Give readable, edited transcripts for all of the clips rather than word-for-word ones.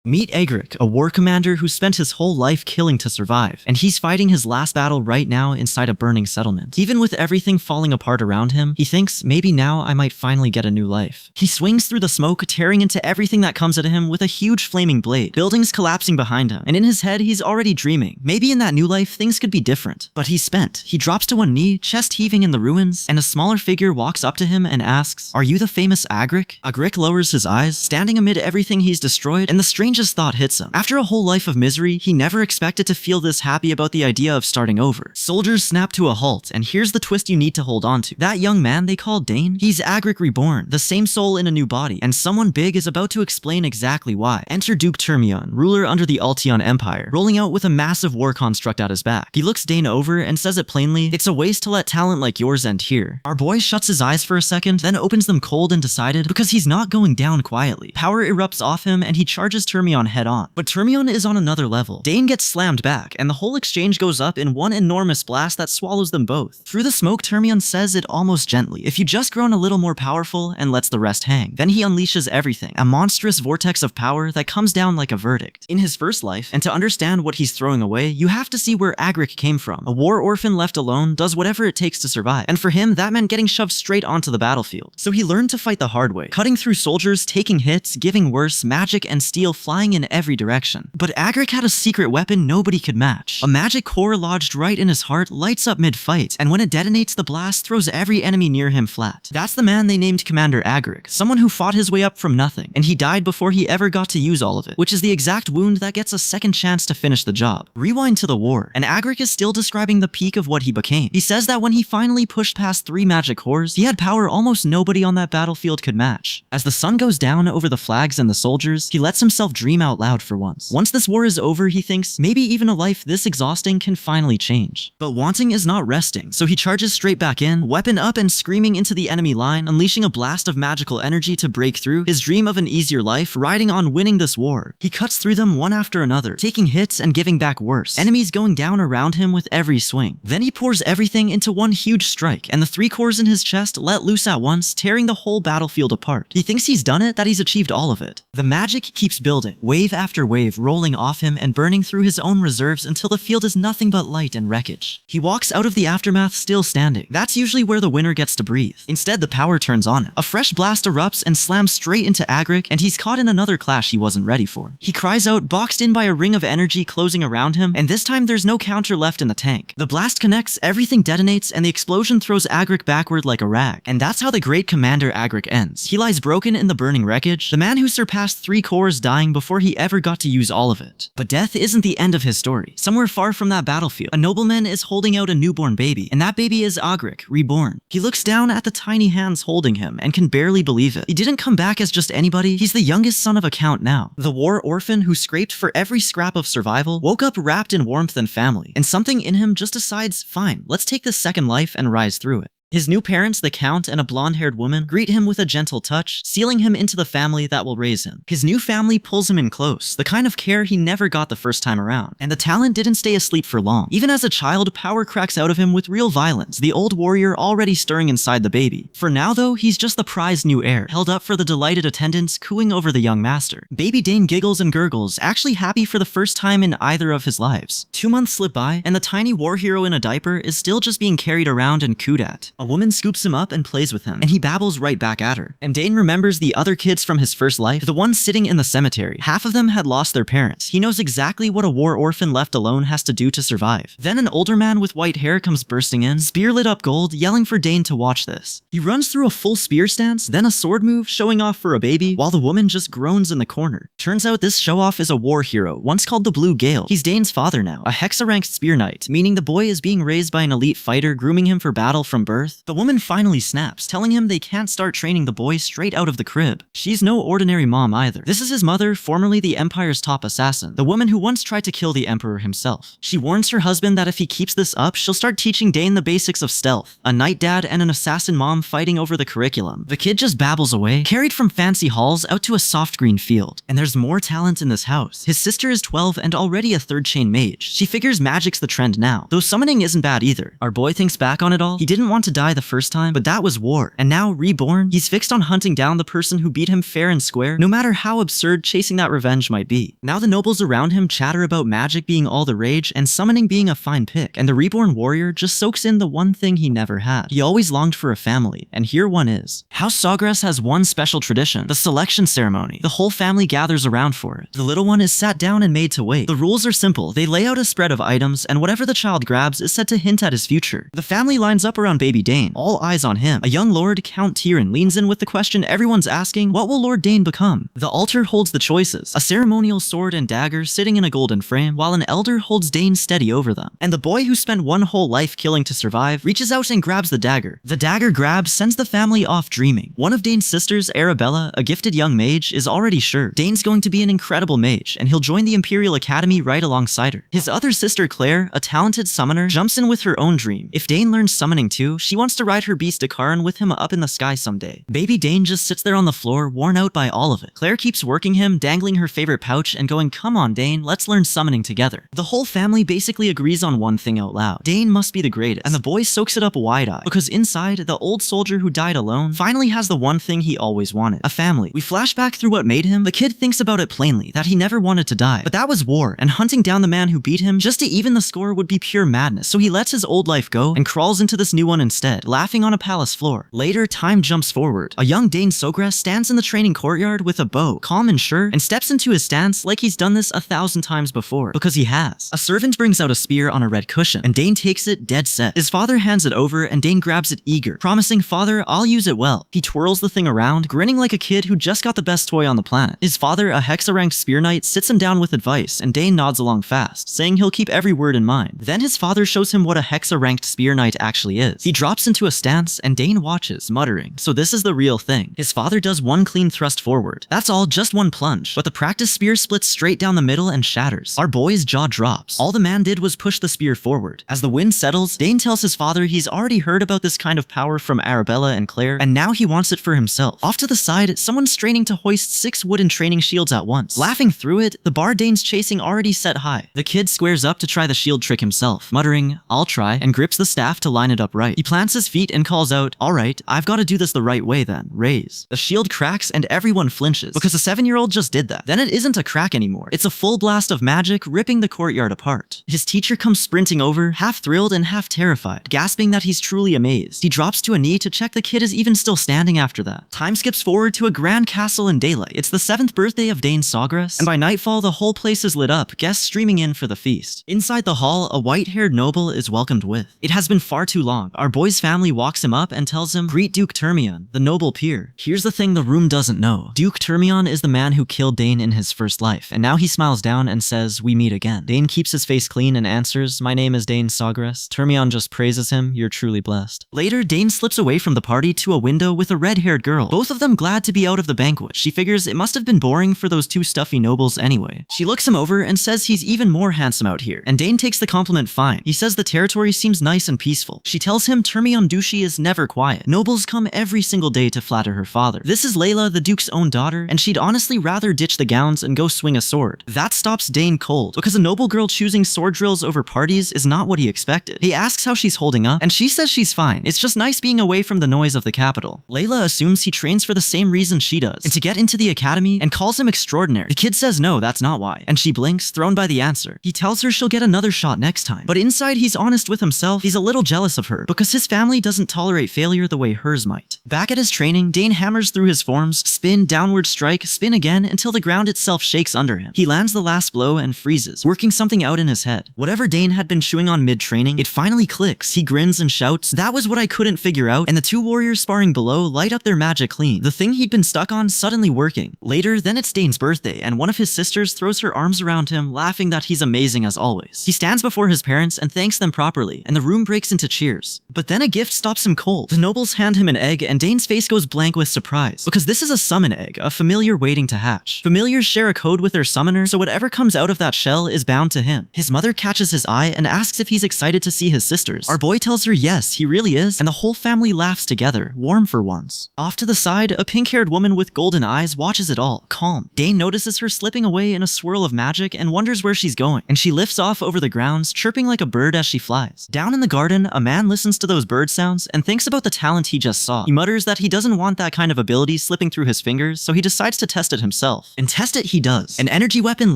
Meet Agric, a war commander who spent his whole life killing to survive, and he's fighting his last battle right now inside a burning settlement. Even with everything falling apart around him, he thinks, maybe now I might finally get a new life. He swings through the smoke, tearing into everything that comes at him with a huge flaming blade, buildings collapsing behind him, and in his head he's already dreaming. Maybe in that new life things could be different. But he's spent. He drops to one knee, chest heaving in the ruins, and a smaller figure walks up to him and asks, "Are you the famous Agric?" Agric lowers his eyes, standing amid everything he's destroyed, and the strangest thought hits him. After a whole life of misery, he never expected to feel this happy about the idea of starting over. Soldiers snap to a halt, and here's the twist you need to hold on to. That young man they call Dane? He's Agric Reborn, the same soul in a new body, and someone big is about to explain exactly why. Enter Duke Termion, ruler under the Altion Empire, rolling out with a massive war construct at his back. He looks Dane over and says it plainly, "It's a waste to let talent like yours end here." Our boy shuts his eyes for a second, then opens them cold and decided, because he's not going down quietly. Power erupts off him and he charges Termion head on. But Termion is on another level. Dane gets slammed back, and the whole exchange goes up in one enormous blast that swallows them both. Through the smoke, Termion says it almost gently, "If you just grown a little more powerful," and lets the rest hang. Then he unleashes everything, a monstrous vortex of power that comes down like a verdict. In his first life, and to understand what he's throwing away, you have to see where Agric came from. A war orphan left alone does whatever it takes to survive, and for him, that meant getting shoved straight onto the battlefield. So he learned to fight the hard way, cutting through soldiers, taking hits, giving worse, magic and steel flying in every direction. But Agric had a secret weapon nobody could match. A magic core lodged right in his heart lights up mid-fight, and when it detonates, the blast throws every enemy near him flat. That's the man they named Commander Agric, someone who fought his way up from nothing, and he died before he ever got to use all of it, which is the exact wound that gets a second chance to finish the job. Rewind to the war, and Agric is still describing the peak of what he became. He says that when he finally pushed past 3 magic cores, he had power almost nobody on that battlefield could match. As the sun goes down over the flags and the soldiers, he lets himself dream out loud for once. Once this war is over, he thinks, maybe even a life this exhausting can finally change. But wanting is not resting, so he charges straight back in, weapon up and screaming into the enemy line, unleashing a blast of magical energy to break through his dream of an easier life, riding on winning this war. He cuts through them one after another, taking hits and giving back worse, enemies going down around him with every swing. Then he pours everything into one huge strike, and the 3 cores in his chest let loose at once, tearing the whole battlefield apart. He thinks he's done it, that he's achieved all of it. The magic keeps building, wave after wave rolling off him and burning through his own reserves until the field is nothing but light and wreckage. He walks out of the aftermath still standing. That's usually where the winner gets to breathe. Instead, the power turns on him. A fresh blast erupts and slams straight into Agric, and he's caught in another clash he wasn't ready for. He cries out, boxed in by a ring of energy closing around him, and this time there's no counter left in the tank. The blast connects, everything detonates, and the explosion throws Agric backward like a rag. And that's how the great Commander Agric ends. He lies broken in the burning wreckage, the man who surpassed 3 cores dying before he ever got to use all of it. But death isn't the end of his story. Somewhere far from that battlefield, a nobleman is holding out a newborn baby, and that baby is Agric, reborn. He looks down at the tiny hands holding him and can barely believe it. He didn't come back as just anybody, he's the youngest son of a count now. The war orphan who scraped for every scrap of survival woke up wrapped in warmth and family, and something in him just decides, fine, let's take this second life and rise through it. His new parents, the Count and a blonde-haired woman, greet him with a gentle touch, sealing him into the family that will raise him. His new family pulls him in close, the kind of care he never got the first time around. And the talent didn't stay asleep for long. Even as a child, power cracks out of him with real violence, the old warrior already stirring inside the baby. For now though, he's just the prized new heir, held up for the delighted attendants cooing over the young master. Baby Dane giggles and gurgles, actually happy for the first time in either of his lives. 2 months slip by, and the tiny war hero in a diaper is still just being carried around and cooed at. A woman scoops him up and plays with him, and he babbles right back at her. And Dane remembers the other kids from his first life, the ones sitting in the cemetery. Half of them had lost their parents. He knows exactly what a war orphan left alone has to do to survive. Then an older man with white hair comes bursting in, spear lit up gold, yelling for Dane to watch this. He runs through a full spear stance, then a sword move, showing off for a baby, while the woman just groans in the corner. Turns out this show-off is a war hero, once called the Blue Gale. He's Dane's father now, a hexa-ranked spear knight, meaning the boy is being raised by an elite fighter grooming him for battle from birth. The woman finally snaps, telling him they can't start training the boy straight out of the crib. She's no ordinary mom either. This is his mother, formerly the Empire's top assassin, the woman who once tried to kill the Emperor himself. She warns her husband that if he keeps this up, she'll start teaching Dane the basics of stealth. A knight dad and an assassin mom fighting over the curriculum. The kid just babbles away, carried from fancy halls out to a soft green field. And there's more talent in this house. His sister is 12 and already a 3rd chain mage. She figures magic's the trend now, though summoning isn't bad either. Our boy thinks back on it all. He didn't want to die the first time, but that was war. And now, Reborn, he's fixed on hunting down the person who beat him fair and square, no matter how absurd chasing that revenge might be. Now the nobles around him chatter about magic being all the rage and summoning being a fine pick, and the Reborn warrior just soaks in the one thing he never had. He always longed for a family, and here one is. House Sawgrass has one special tradition, the selection ceremony. The whole family gathers around for it. The little one is sat down and made to wait. The rules are simple. They lay out a spread of items, and whatever the child grabs is said to hint at his future. The family lines up around baby Dane, all eyes on him. A young lord, Count Tyrion, leans in with the question everyone's asking, what will Lord Dane become? The altar holds the choices, a ceremonial sword and dagger sitting in a golden frame, while an elder holds Dane steady over them. And the boy who spent one whole life killing to survive reaches out and grabs the dagger. The dagger grab sends the family off dreaming. One of Dane's sisters, Arabella, a gifted young mage, is already sure Dane's going to be an incredible mage, and he'll join the Imperial Academy right alongside her. His other sister, Claire, a talented summoner, jumps in with her own dream. If Dane learns summoning too, she wants to ride her beast Dakaran with him up in the sky someday. Baby Dane just sits there on the floor, worn out by all of it. Claire keeps working him, dangling her favorite pouch and going, come on Dane, let's learn summoning together. The whole family basically agrees on one thing out loud. Dane must be the greatest, and the boy soaks it up wide-eyed, because inside, the old soldier who died alone finally has the one thing he always wanted, a family. We flash back through what made him. The kid thinks about it plainly, that he never wanted to die. But that was war, and hunting down the man who beat him just to even the score would be pure madness, so he lets his old life go and crawls into this new one instead, laughing on a palace floor. Later, time jumps forward. A young Dane Sogras stands in the training courtyard with a bow, calm and sure, and steps into his stance like he's done this 1,000 times before, because he has. A servant brings out a spear on a red cushion, and Dane takes it dead set. His father hands it over, and Dane grabs it eager, promising, father, I'll use it well. He twirls the thing around, grinning like a kid who just got the best toy on the planet. His father, a Hexa-ranked spear knight, sits him down with advice, and Dane nods along fast, saying he'll keep every word in mind. Then his father shows him what a Hexa-ranked spear knight actually is. He drops into a stance, and Dane watches, muttering, so this is the real thing. His father does one clean thrust forward. That's all, just one plunge. But the practice spear splits straight down the middle and shatters. Our boy's jaw drops. All the man did was push the spear forward. As the wind settles, Dane tells his father he's already heard about this kind of power from Arabella and Claire, and now he wants it for himself. Off to the side, someone's straining to hoist 6 wooden training shields at once. Laughing through it, the bar Dane's chasing already set high. The kid squares up to try the shield trick himself, muttering, I'll try, and grips the staff to line it up right. He plants his feet and calls out, alright, I've got to do this the right way then, raise. The shield cracks and everyone flinches, because a 7-year-old just did that. Then it isn't a crack anymore. It's a full blast of magic ripping the courtyard apart. His teacher comes sprinting over, half thrilled and half terrified, gasping that he's truly amazed. He drops to a knee to check the kid is even still standing after that. Time skips forward to a grand castle in daylight. It's the 7th birthday of Dane Sawgrass, and by nightfall the whole place is lit up, guests streaming in for the feast. Inside the hall, a white-haired noble is welcomed with. It has been far too long. Our boy's family walks him up and tells him, greet Duke Termion, the noble peer. Here's the thing the room doesn't know. Duke Termion is the man who killed Dane in his first life, and now he smiles down and says, we meet again. Dane keeps his face clean and answers, my name is Dane Sawgrass. Termion just praises him, you're truly blessed. Later, Dane slips away from the party to a window with a red-haired girl, both of them glad to be out of the banquet. She figures it must have been boring for those 2 stuffy nobles anyway. She looks him over and says he's even more handsome out here, and Dane takes the compliment fine. He says the territory seems nice and peaceful. She tells him Termion Dushi is never quiet. Nobles come every single day to flatter her father. This is Layla, the Duke's own daughter, and she'd honestly rather ditch the gowns and go swing a sword. That stops Dane cold, because a noble girl choosing sword drills over parties is not what he expected. He asks how she's holding up, and she says she's fine. It's just nice being away from the noise of the capital. Layla assumes he trains for the same reason she does, and to get into the academy, and calls him extraordinary. The kid says no, that's not why, and she blinks, thrown by the answer. He tells her she'll get another shot next time, but inside he's honest with himself. He's a little jealous of her, because his family doesn't tolerate failure the way hers might. Back at his training, Dane hammers through his forms, spin, downward strike, spin again, until the ground itself shakes under him. He lands the last blow and freezes, working something out in his head. Whatever Dane had been chewing on mid-training, it finally clicks. He grins and shouts, that was what I couldn't figure out, and the 2 warriors sparring below light up their magic clean, the thing he'd been stuck on suddenly working. Later, then it's Dane's birthday, and one of his sisters throws her arms around him, laughing that he's amazing as always. He stands before his parents and thanks them properly, and the room breaks into cheers. But then a gift stops him cold. The nobles hand him an egg, and Dane's face goes blank with surprise, because this is a summon egg, a familiar waiting to hatch. Familiars share a code with their summoner, so whatever comes out of that shell is bound to him. His mother catches his eye and asks if he's excited to see his sisters. Our boy tells her yes, he really is, and the whole family laughs together, warm for once. Off to the side, a pink-haired woman with golden eyes watches it all, calm. Dane notices her slipping away in a swirl of magic and wonders where she's going, and she lifts off over the grounds, chirping like a bird as she flies. Down in the garden, a man listens to those those bird sounds and thinks about the talent he just saw. He mutters that he doesn't want that kind of ability slipping through his fingers, so he decides to test it himself. And test it he does. An energy weapon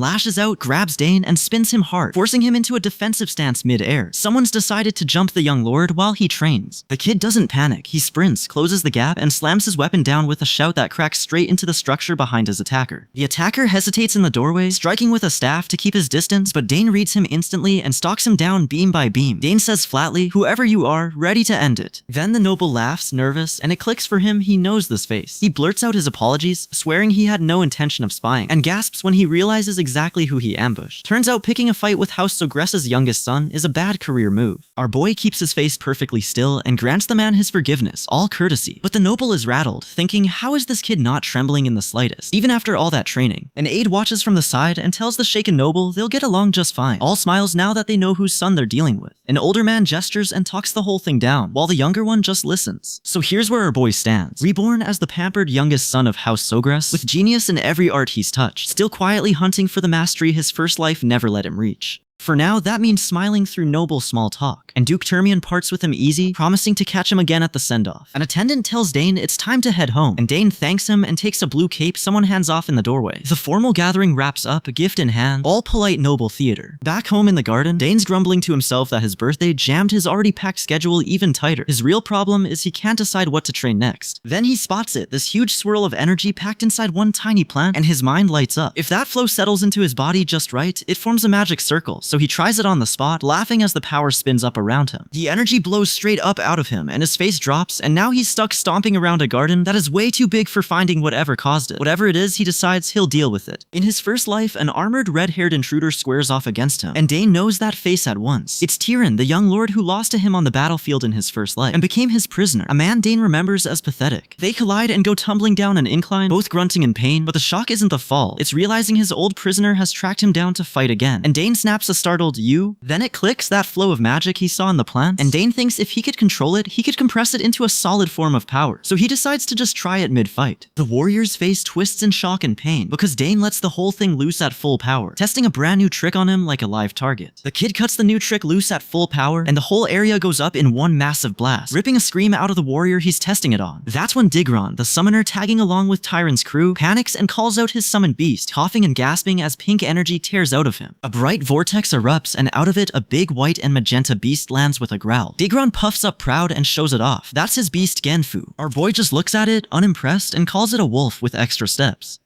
lashes out, grabs Dane, and spins him hard, forcing him into a defensive stance mid-air. Someone's decided to jump the young lord while he trains. The kid doesn't panic. He sprints, closes the gap, and slams his weapon down with a shout that cracks straight into the structure behind his attacker. The attacker hesitates in the doorway, striking with a staff to keep his distance, but Dane reads him instantly and stalks him down beam by beam. Dane says flatly, "Whoever you are, ready to end it." Then the noble laughs, nervous, and it clicks for him he knows this face. He blurts out his apologies, swearing he had no intention of spying, and gasps when he realizes exactly who he ambushed. Turns out picking a fight with House Sogressa's youngest son is a bad career move. Our boy keeps his face perfectly still and grants the man his forgiveness, all courtesy. But the noble is rattled, thinking, how is this kid not trembling in the slightest, even after all that training? An aide watches from the side and tells the shaken noble they'll get along just fine. All smiles now that they know whose son they're dealing with. An older man gestures and talks the whole thing down, while the younger one just listens. So here's where our boy stands. Reborn as the pampered youngest son of House Sogress, with genius in every art he's touched, still quietly hunting for the mastery his first life never let him reach. For now, that means smiling through noble small talk, and Duke Termian parts with him easy, promising to catch him again at the send-off. An attendant tells Dane it's time to head home, and Dane thanks him and takes a blue cape someone hands off in the doorway. The formal gathering wraps up, gift in hand, all polite noble theater. Back home in the garden, Dane's grumbling to himself that his birthday jammed his already packed schedule even tighter. His real problem is he can't decide what to train next. Then he spots it, this huge swirl of energy packed inside one tiny plant, and his mind lights up. If that flow settles into his body just right, it forms a magic circle, so he tries it on the spot, laughing as the power spins up around him. The energy blows straight up out of him, and his face drops, and now he's stuck stomping around a garden that is way too big for finding whatever caused it. Whatever it is, he decides he'll deal with it. In his first life, an armored red-haired intruder squares off against him, and Dane knows that face at once. It's Tyrion, the young lord who lost to him on the battlefield in his first life, and became his prisoner, a man Dane remembers as pathetic. They collide and go tumbling down an incline, both grunting in pain, but the shock isn't the fall, it's realizing his old prisoner has tracked him down to fight again, and Dane snaps a startled, "You?" Then it clicks, that flow of magic he saw in the plant, and Dane thinks if he could control it, he could compress it into a solid form of power, so he decides to just try it mid-fight. The warrior's face twists in shock and pain, because Dane lets the whole thing loose at full power, testing a brand new trick on him like a live target. The kid cuts the new trick loose at full power, and the whole area goes up in one massive blast, ripping a scream out of the warrior he's testing it on. That's when Digron, the summoner tagging along with Tyron's crew, panics and calls out his summoned beast, coughing and gasping as pink energy tears out of him. A bright vortex erupts, and out of it, a big white and magenta beast lands with a growl. Digron puffs up proud and shows it off. That's his beast Genfu. Our boy just looks at it, unimpressed, and calls it a wolf with extra steps.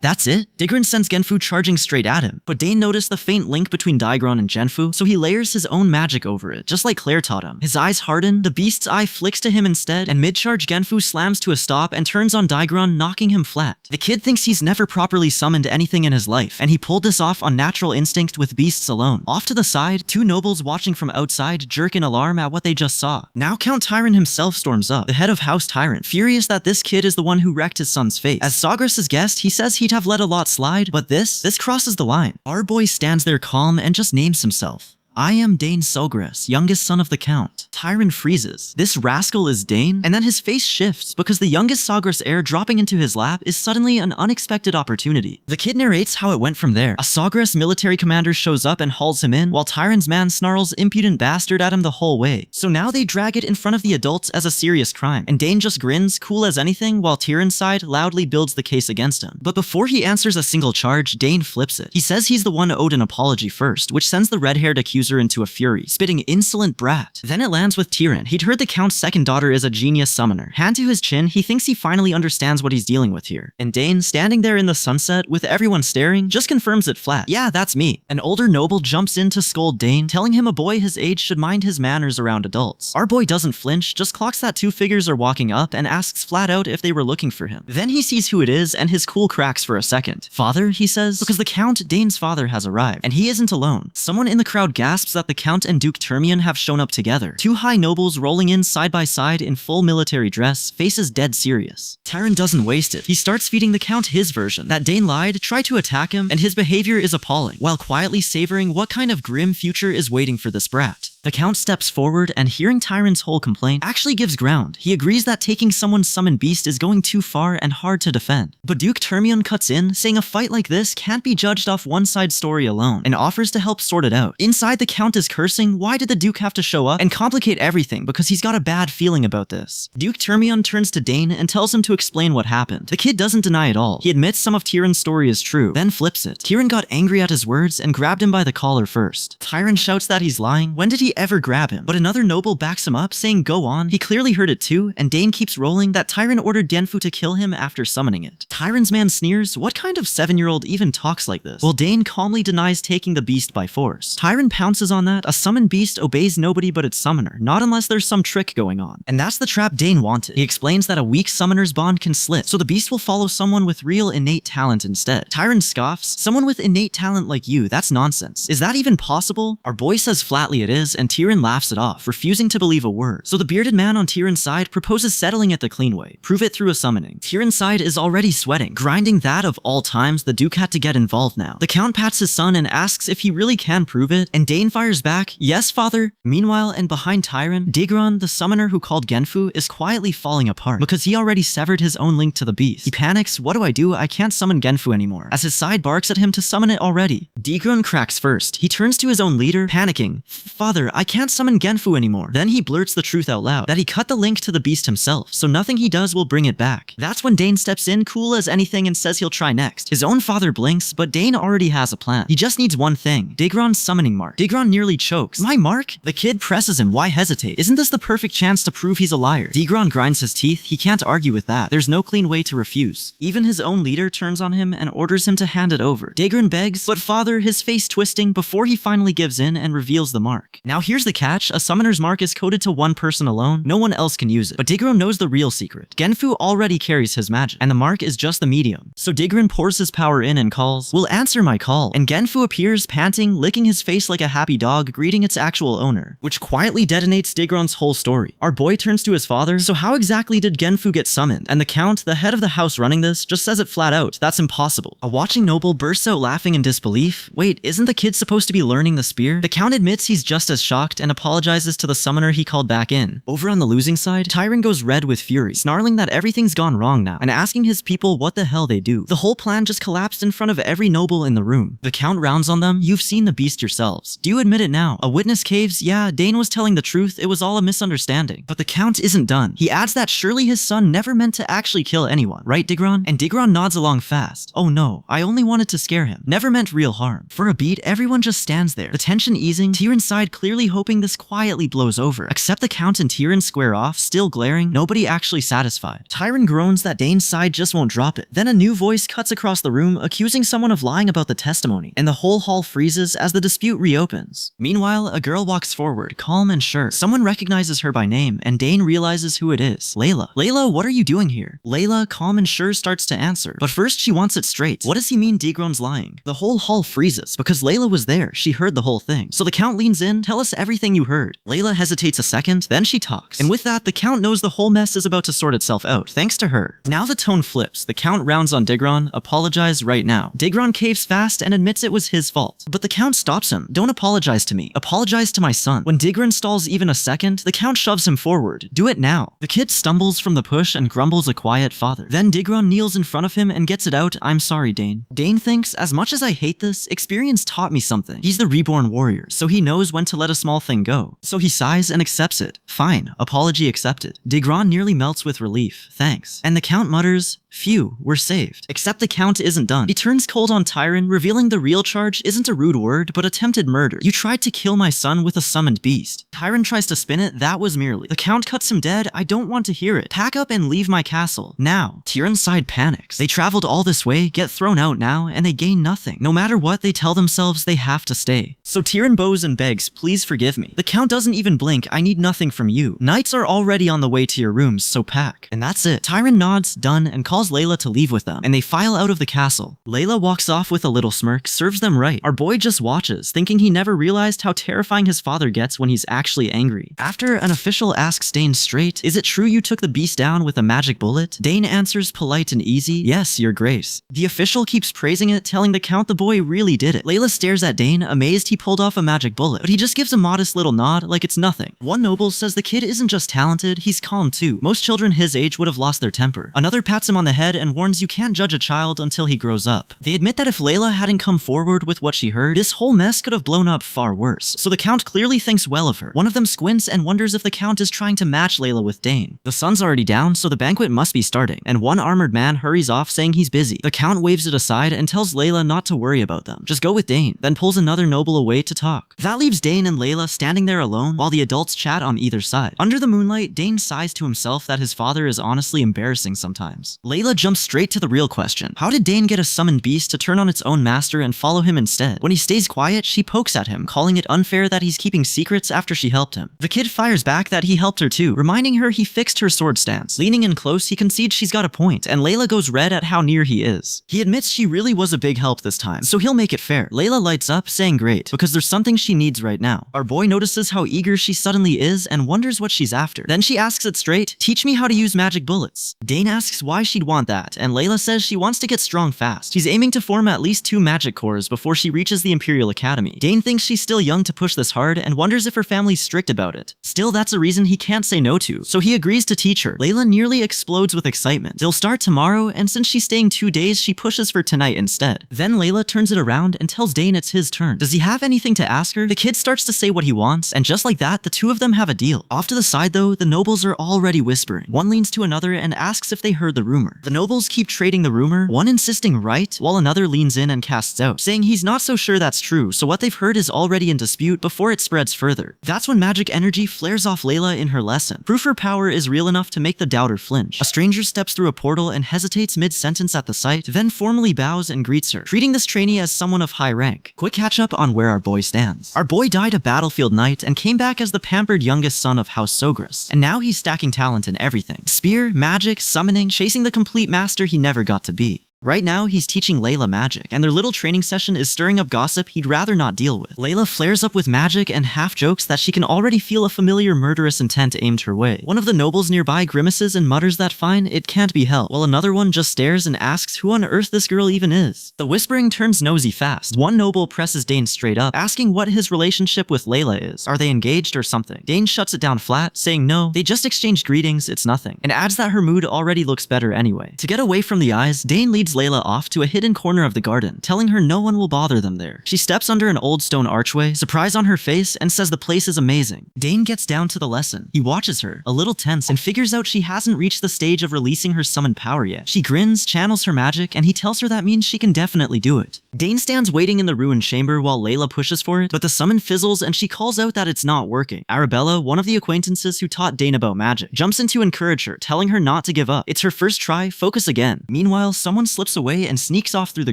That's it? Digron sends Genfu charging straight at him, but Dane noticed the faint link between Digron and Genfu, so he layers his own magic over it, just like Claire taught him. His eyes harden, the beast's eye flicks to him instead, and mid-charge Genfu slams to a stop and turns on Digron, knocking him flat. The kid thinks he's never properly summoned anything in his life, and he pulled this off on natural instinct with beasts alone. Off to the side, two nobles watching from outside jerk in alarm at what they just saw. Now Count Tyron himself storms up, the head of House Tyrant, furious that this kid is the one who wrecked his son's face. As Sogress' guest, he says he'd have let a lot slide, but this crosses the line. Our boy stands there calm and just names himself. "I am Dane Sogress, youngest son of the Count." Tyron freezes. This rascal is Dane? And then his face shifts, because the youngest Sogress heir dropping into his lap is suddenly an unexpected opportunity. The kid narrates how it went from there. A Sogress military commander shows up and hauls him in, while Tyron's man snarls impudent bastard at him the whole way. So now they drag it in front of the adults as a serious crime, and Dane just grins, cool as anything, while Tyron's side loudly builds the case against him. But before he answers a single charge, Dane flips it. He says he's the one owed an apology first, which sends the red-haired accuser into a fury, spitting insolent brat. Then it lands with Tyrion. He'd heard the Count's second daughter is a genius summoner. Hand to his chin, he thinks he finally understands what he's dealing with here. And Dane, standing there in the sunset with everyone staring, just confirms it flat. "Yeah, that's me." An older noble jumps in to scold Dane, telling him a boy his age should mind his manners around adults. Our boy doesn't flinch, just clocks that two figures are walking up and asks flat out if they were looking for him. Then he sees who it is, and his cool cracks for a second. "Father," he says, because the Count, Dane's father, has arrived, and he isn't alone. Someone in the crowd gasps that the Count and Duke Termian have shown up together. Two high nobles rolling in side by side in full military dress, faces dead serious. Tyron doesn't waste it. He starts feeding the Count his version, that Dane lied, tried to attack him, and his behavior is appalling, while quietly savoring what kind of grim future is waiting for this brat. The Count steps forward and hearing Tyron's whole complaint, actually gives ground. He agrees that taking someone's summoned beast is going too far and hard to defend. But Duke Termion cuts in, saying a fight like this can't be judged off one side story alone, and offers to help sort it out. Inside, the Count is cursing, why did the Duke have to show up and complicate everything because he's got a bad feeling about this. Duke Termion turns to Dane and tells him to explain what happened. The kid doesn't deny it all. He admits some of Tyrion's story is true, then flips it. Tyrion got angry at his words and grabbed him by the collar first. Tyrion shouts that he's lying. When did he ever grab him? But another noble backs him up, saying go on. He clearly heard it too, and Dane keeps rolling that Tyrion ordered Denfu to kill him after summoning it. Tyrion's man sneers, what kind of 7-year-old even talks like this? Well, Dane calmly denies taking the beast by force. Tyrion pounces on that. A summoned beast obeys nobody but its summoner, not unless there's some trick going on. And that's the trap Dane wanted. He explains that a weak summoner's bond can slip, so the beast will follow someone with real innate talent instead. Tyrion scoffs, someone with innate talent like you, that's nonsense. Is that even possible? Our boy says flatly it is, and Tyrion laughs it off, refusing to believe a word. So the bearded man on Tyrion's side proposes settling it the clean way. Prove it through a summoning. Tyrion's side is already sweating, grinding that of all times the Duke had to get involved now. The Count pats his son and asks if he really can prove it, and Dane fires back, yes father. Meanwhile, and behind Tyrion, Digron, the summoner who called Genfu, is quietly falling apart because he already severed his own link to the beast. He panics, what do? I can't summon Genfu anymore, as his side barks at him to summon it already. Digron cracks first. He turns to his own leader, panicking, father, I can't summon Genfu anymore. Then he blurts the truth out loud, that he cut the link to the beast himself, so nothing he does will bring it back. That's when Dane steps in, cool as anything, and says he'll try next. His own father blinks, but Dane already has a plan. He just needs one thing, Digron's summoning mark. Digron nearly chokes. My mark? The kid presses him, why hesitate? Isn't this the perfect chance to prove he's a liar? Digron grinds his teeth, he can't argue with that. There's no clean way to refuse. Even his own leader turns on him and orders him to hand it over. Digron begs, but father, his face twisting, before he finally gives in and reveals the mark. Now here's the catch, a summoner's mark is coded to one person alone, no one else can use it. But Digron knows the real secret. Genfu already carries his magic, and the mark is just the medium. So Digron pours his power in and calls, will answer my call. And Genfu appears, panting, licking his face like a happy dog greeting its actual owner, which quietly detonates Digron's whole story. Our boy turns to his father, so how exactly did Genfu get summoned? And the Count, the head of the house running this, just says it flat out, that's impossible. A watching noble bursts out laughing in disbelief. Wait, isn't the kid supposed to be learning the spear? The Count admits he's just as shocked and apologizes to the summoner he called back in. Over on the losing side, Tyrion goes red with fury, snarling that everything's gone wrong now, and asking his people what the hell they do. The whole plan just collapsed in front of every noble in the room. The Count rounds on them, you've seen the beast yourselves. Do you admit it now? A witness caves, yeah, Dane was telling the truth, it was all a misunderstanding. But the Count isn't done. He adds that surely his son never meant to actually kill anyone, right Digron? And Digron nods along fast. Oh no, I only wanted to scare him. Never meant real harm. For a beat, everyone just stands there, the tension easing, Tyrion's side clearly hoping this quietly blows over. Except the Count and Tyrion square off, still glaring, nobody actually satisfied. Tyrion groans that Dane's side just won't drop it. Then a new voice cuts across the room, accusing someone of lying about the testimony, and the whole hall freezes as the dispute reopens. Meanwhile, a girl walks forward, calm and sure. Someone recognizes her by name, and Dane realizes who it is. Layla. Layla, what are you doing here? Layla, calm and sure, starts to answer, but first she wants it straight. What does he mean Digron's lying? The whole hall freezes, because Layla was there, she heard the whole thing. So the Count leans in, tell us everything you heard. Layla hesitates a second, then she talks. And with that, the Count knows the whole mess is about to sort itself out, thanks to her. Now the tone flips, the Count rounds on Digron, apologize right now. Digron caves fast and admits it was his fault. But the Count stops him, don't apologize to me, apologize to my son. When Digron stalls even a second, the Count shoves him forward, do it now. The kid stumbles from the push and grumbles a quiet father. Then Digron kneels in front of him and gets it out, I'm sorry Dane. Dane thinks, as much as I hate this, experience taught me something. He's the reborn warrior, so he knows when to let a small thing go. So he sighs and accepts it. Fine, apology accepted. Digron nearly melts with relief, thanks. And the Count mutters, phew, we're saved. Except the Count isn't done. He turns cold on Tyrion, revealing the real charge isn't a rude word, but attempted murder. You tried to kill my son with a summoned beast. Tyrion tries to spin it, that was merely. The Count cuts him dead, I don't want to hear it. Pack up and leave my castle. Now. Tyrion's side panics. They traveled all this way, get thrown out now, and they gain nothing. No matter what, they tell themselves they have to stay. So Tyrion bows and begs, please forgive me. The Count doesn't even blink, I need nothing from you. Knights are already on the way to your rooms, so pack. And that's it. Tyrion nods, done, and calls tells Layla to leave with them, and they file out of the castle. Layla walks off with a little smirk, serves them right. Our boy just watches, thinking he never realized how terrifying his father gets when he's actually angry. After an official asks Dane straight, "Is it true you took the beast down with a magic bullet?" Dane answers polite and easy, "Yes, your grace." The official keeps praising it, telling the count the boy really did it. Layla stares at Dane, amazed he pulled off a magic bullet, but he just gives a modest little nod like it's nothing. One noble says the kid isn't just talented, he's calm too. Most children his age would have lost their temper. Another pats him on the head and warns you can't judge a child until he grows up. They admit that if Layla hadn't come forward with what she heard, this whole mess could have blown up far worse. So the count clearly thinks well of her. One of them squints and wonders if the count is trying to match Layla with Dane. The sun's already down, so the banquet must be starting, and one armored man hurries off saying he's busy. The count waves it aside and tells Layla not to worry about them. Just go with Dane, then pulls another noble away to talk. That leaves Dane and Layla standing there alone while the adults chat on either side. Under the moonlight, Dane sighs to himself that his father is honestly embarrassing sometimes. Layla jumps straight to the real question. How did Dane get a summoned beast to turn on its own master and follow him instead? When he stays quiet, she pokes at him, calling it unfair that he's keeping secrets after she helped him. The kid fires back that he helped her too, reminding her he fixed her sword stance. Leaning in close, he concedes she's got a point, and Layla goes red at how near he is. He admits she really was a big help this time, so he'll make it fair. Layla lights up, saying great, because there's something she needs right now. Our boy notices how eager she suddenly is and wonders what she's after. Then she asks it straight, "Teach me how to use magic bullets." Dane asks why she'd want that, and Layla says she wants to get strong fast. She's aiming to form at least 2 magic cores before she reaches the Imperial Academy. Dane thinks she's still young to push this hard and wonders if her family's strict about it. Still, that's a reason he can't say no to, so he agrees to teach her. Layla nearly explodes with excitement. They'll start tomorrow, and since she's staying 2 days, she pushes for tonight instead. Then Layla turns it around and tells Dane it's his turn. Does he have anything to ask her? The kid starts to say what he wants, and just like that, the two of them have a deal. Off to the side though, the nobles are already whispering. One leans to another and asks if they heard the rumor. The nobles keep trading the rumor, one insisting right, while another leans in and casts out, saying he's not so sure that's true, so what they've heard is already in dispute before it spreads further. That's when magic energy flares off Layla in her lesson. Proof her power is real enough to make the doubter flinch. A stranger steps through a portal and hesitates mid-sentence at the sight, then formally bows and greets her, treating this trainee as someone of high rank. Quick catch up on where our boy stands. Our boy died a battlefield knight and came back as the pampered youngest son of House Sogras, and now he's stacking talent in everything. Spear, magic, summoning, chasing the complete master he never got to be. Right now, he's teaching Layla magic, and their little training session is stirring up gossip he'd rather not deal with. Layla flares up with magic and half jokes that she can already feel a familiar murderous intent aimed her way. One of the nobles nearby grimaces and mutters that fine, it can't be helped, while another one just stares and asks who on earth this girl even is. The whispering turns nosy fast. One noble presses Dane straight up, asking what his relationship with Layla is. Are they engaged or something? Dane shuts it down flat, saying no, they just exchanged greetings, it's nothing, and adds that her mood already looks better anyway. To get away from the eyes, Dane leads Layla off to a hidden corner of the garden, telling her no one will bother them there. She steps under an old stone archway, surprise on her face, and says the place is amazing. Dane gets down to the lesson. He watches her, a little tense, and figures out she hasn't reached the stage of releasing her summoned power yet. She grins, channels her magic, and he tells her that means she can definitely do it. Dane stands waiting in the ruined chamber while Layla pushes for it, but the summon fizzles and she calls out that it's not working. Arabella, one of the acquaintances who taught Dane about magic, jumps in to encourage her, telling her not to give up. It's her first try, focus again. Meanwhile, someone slips away and sneaks off through the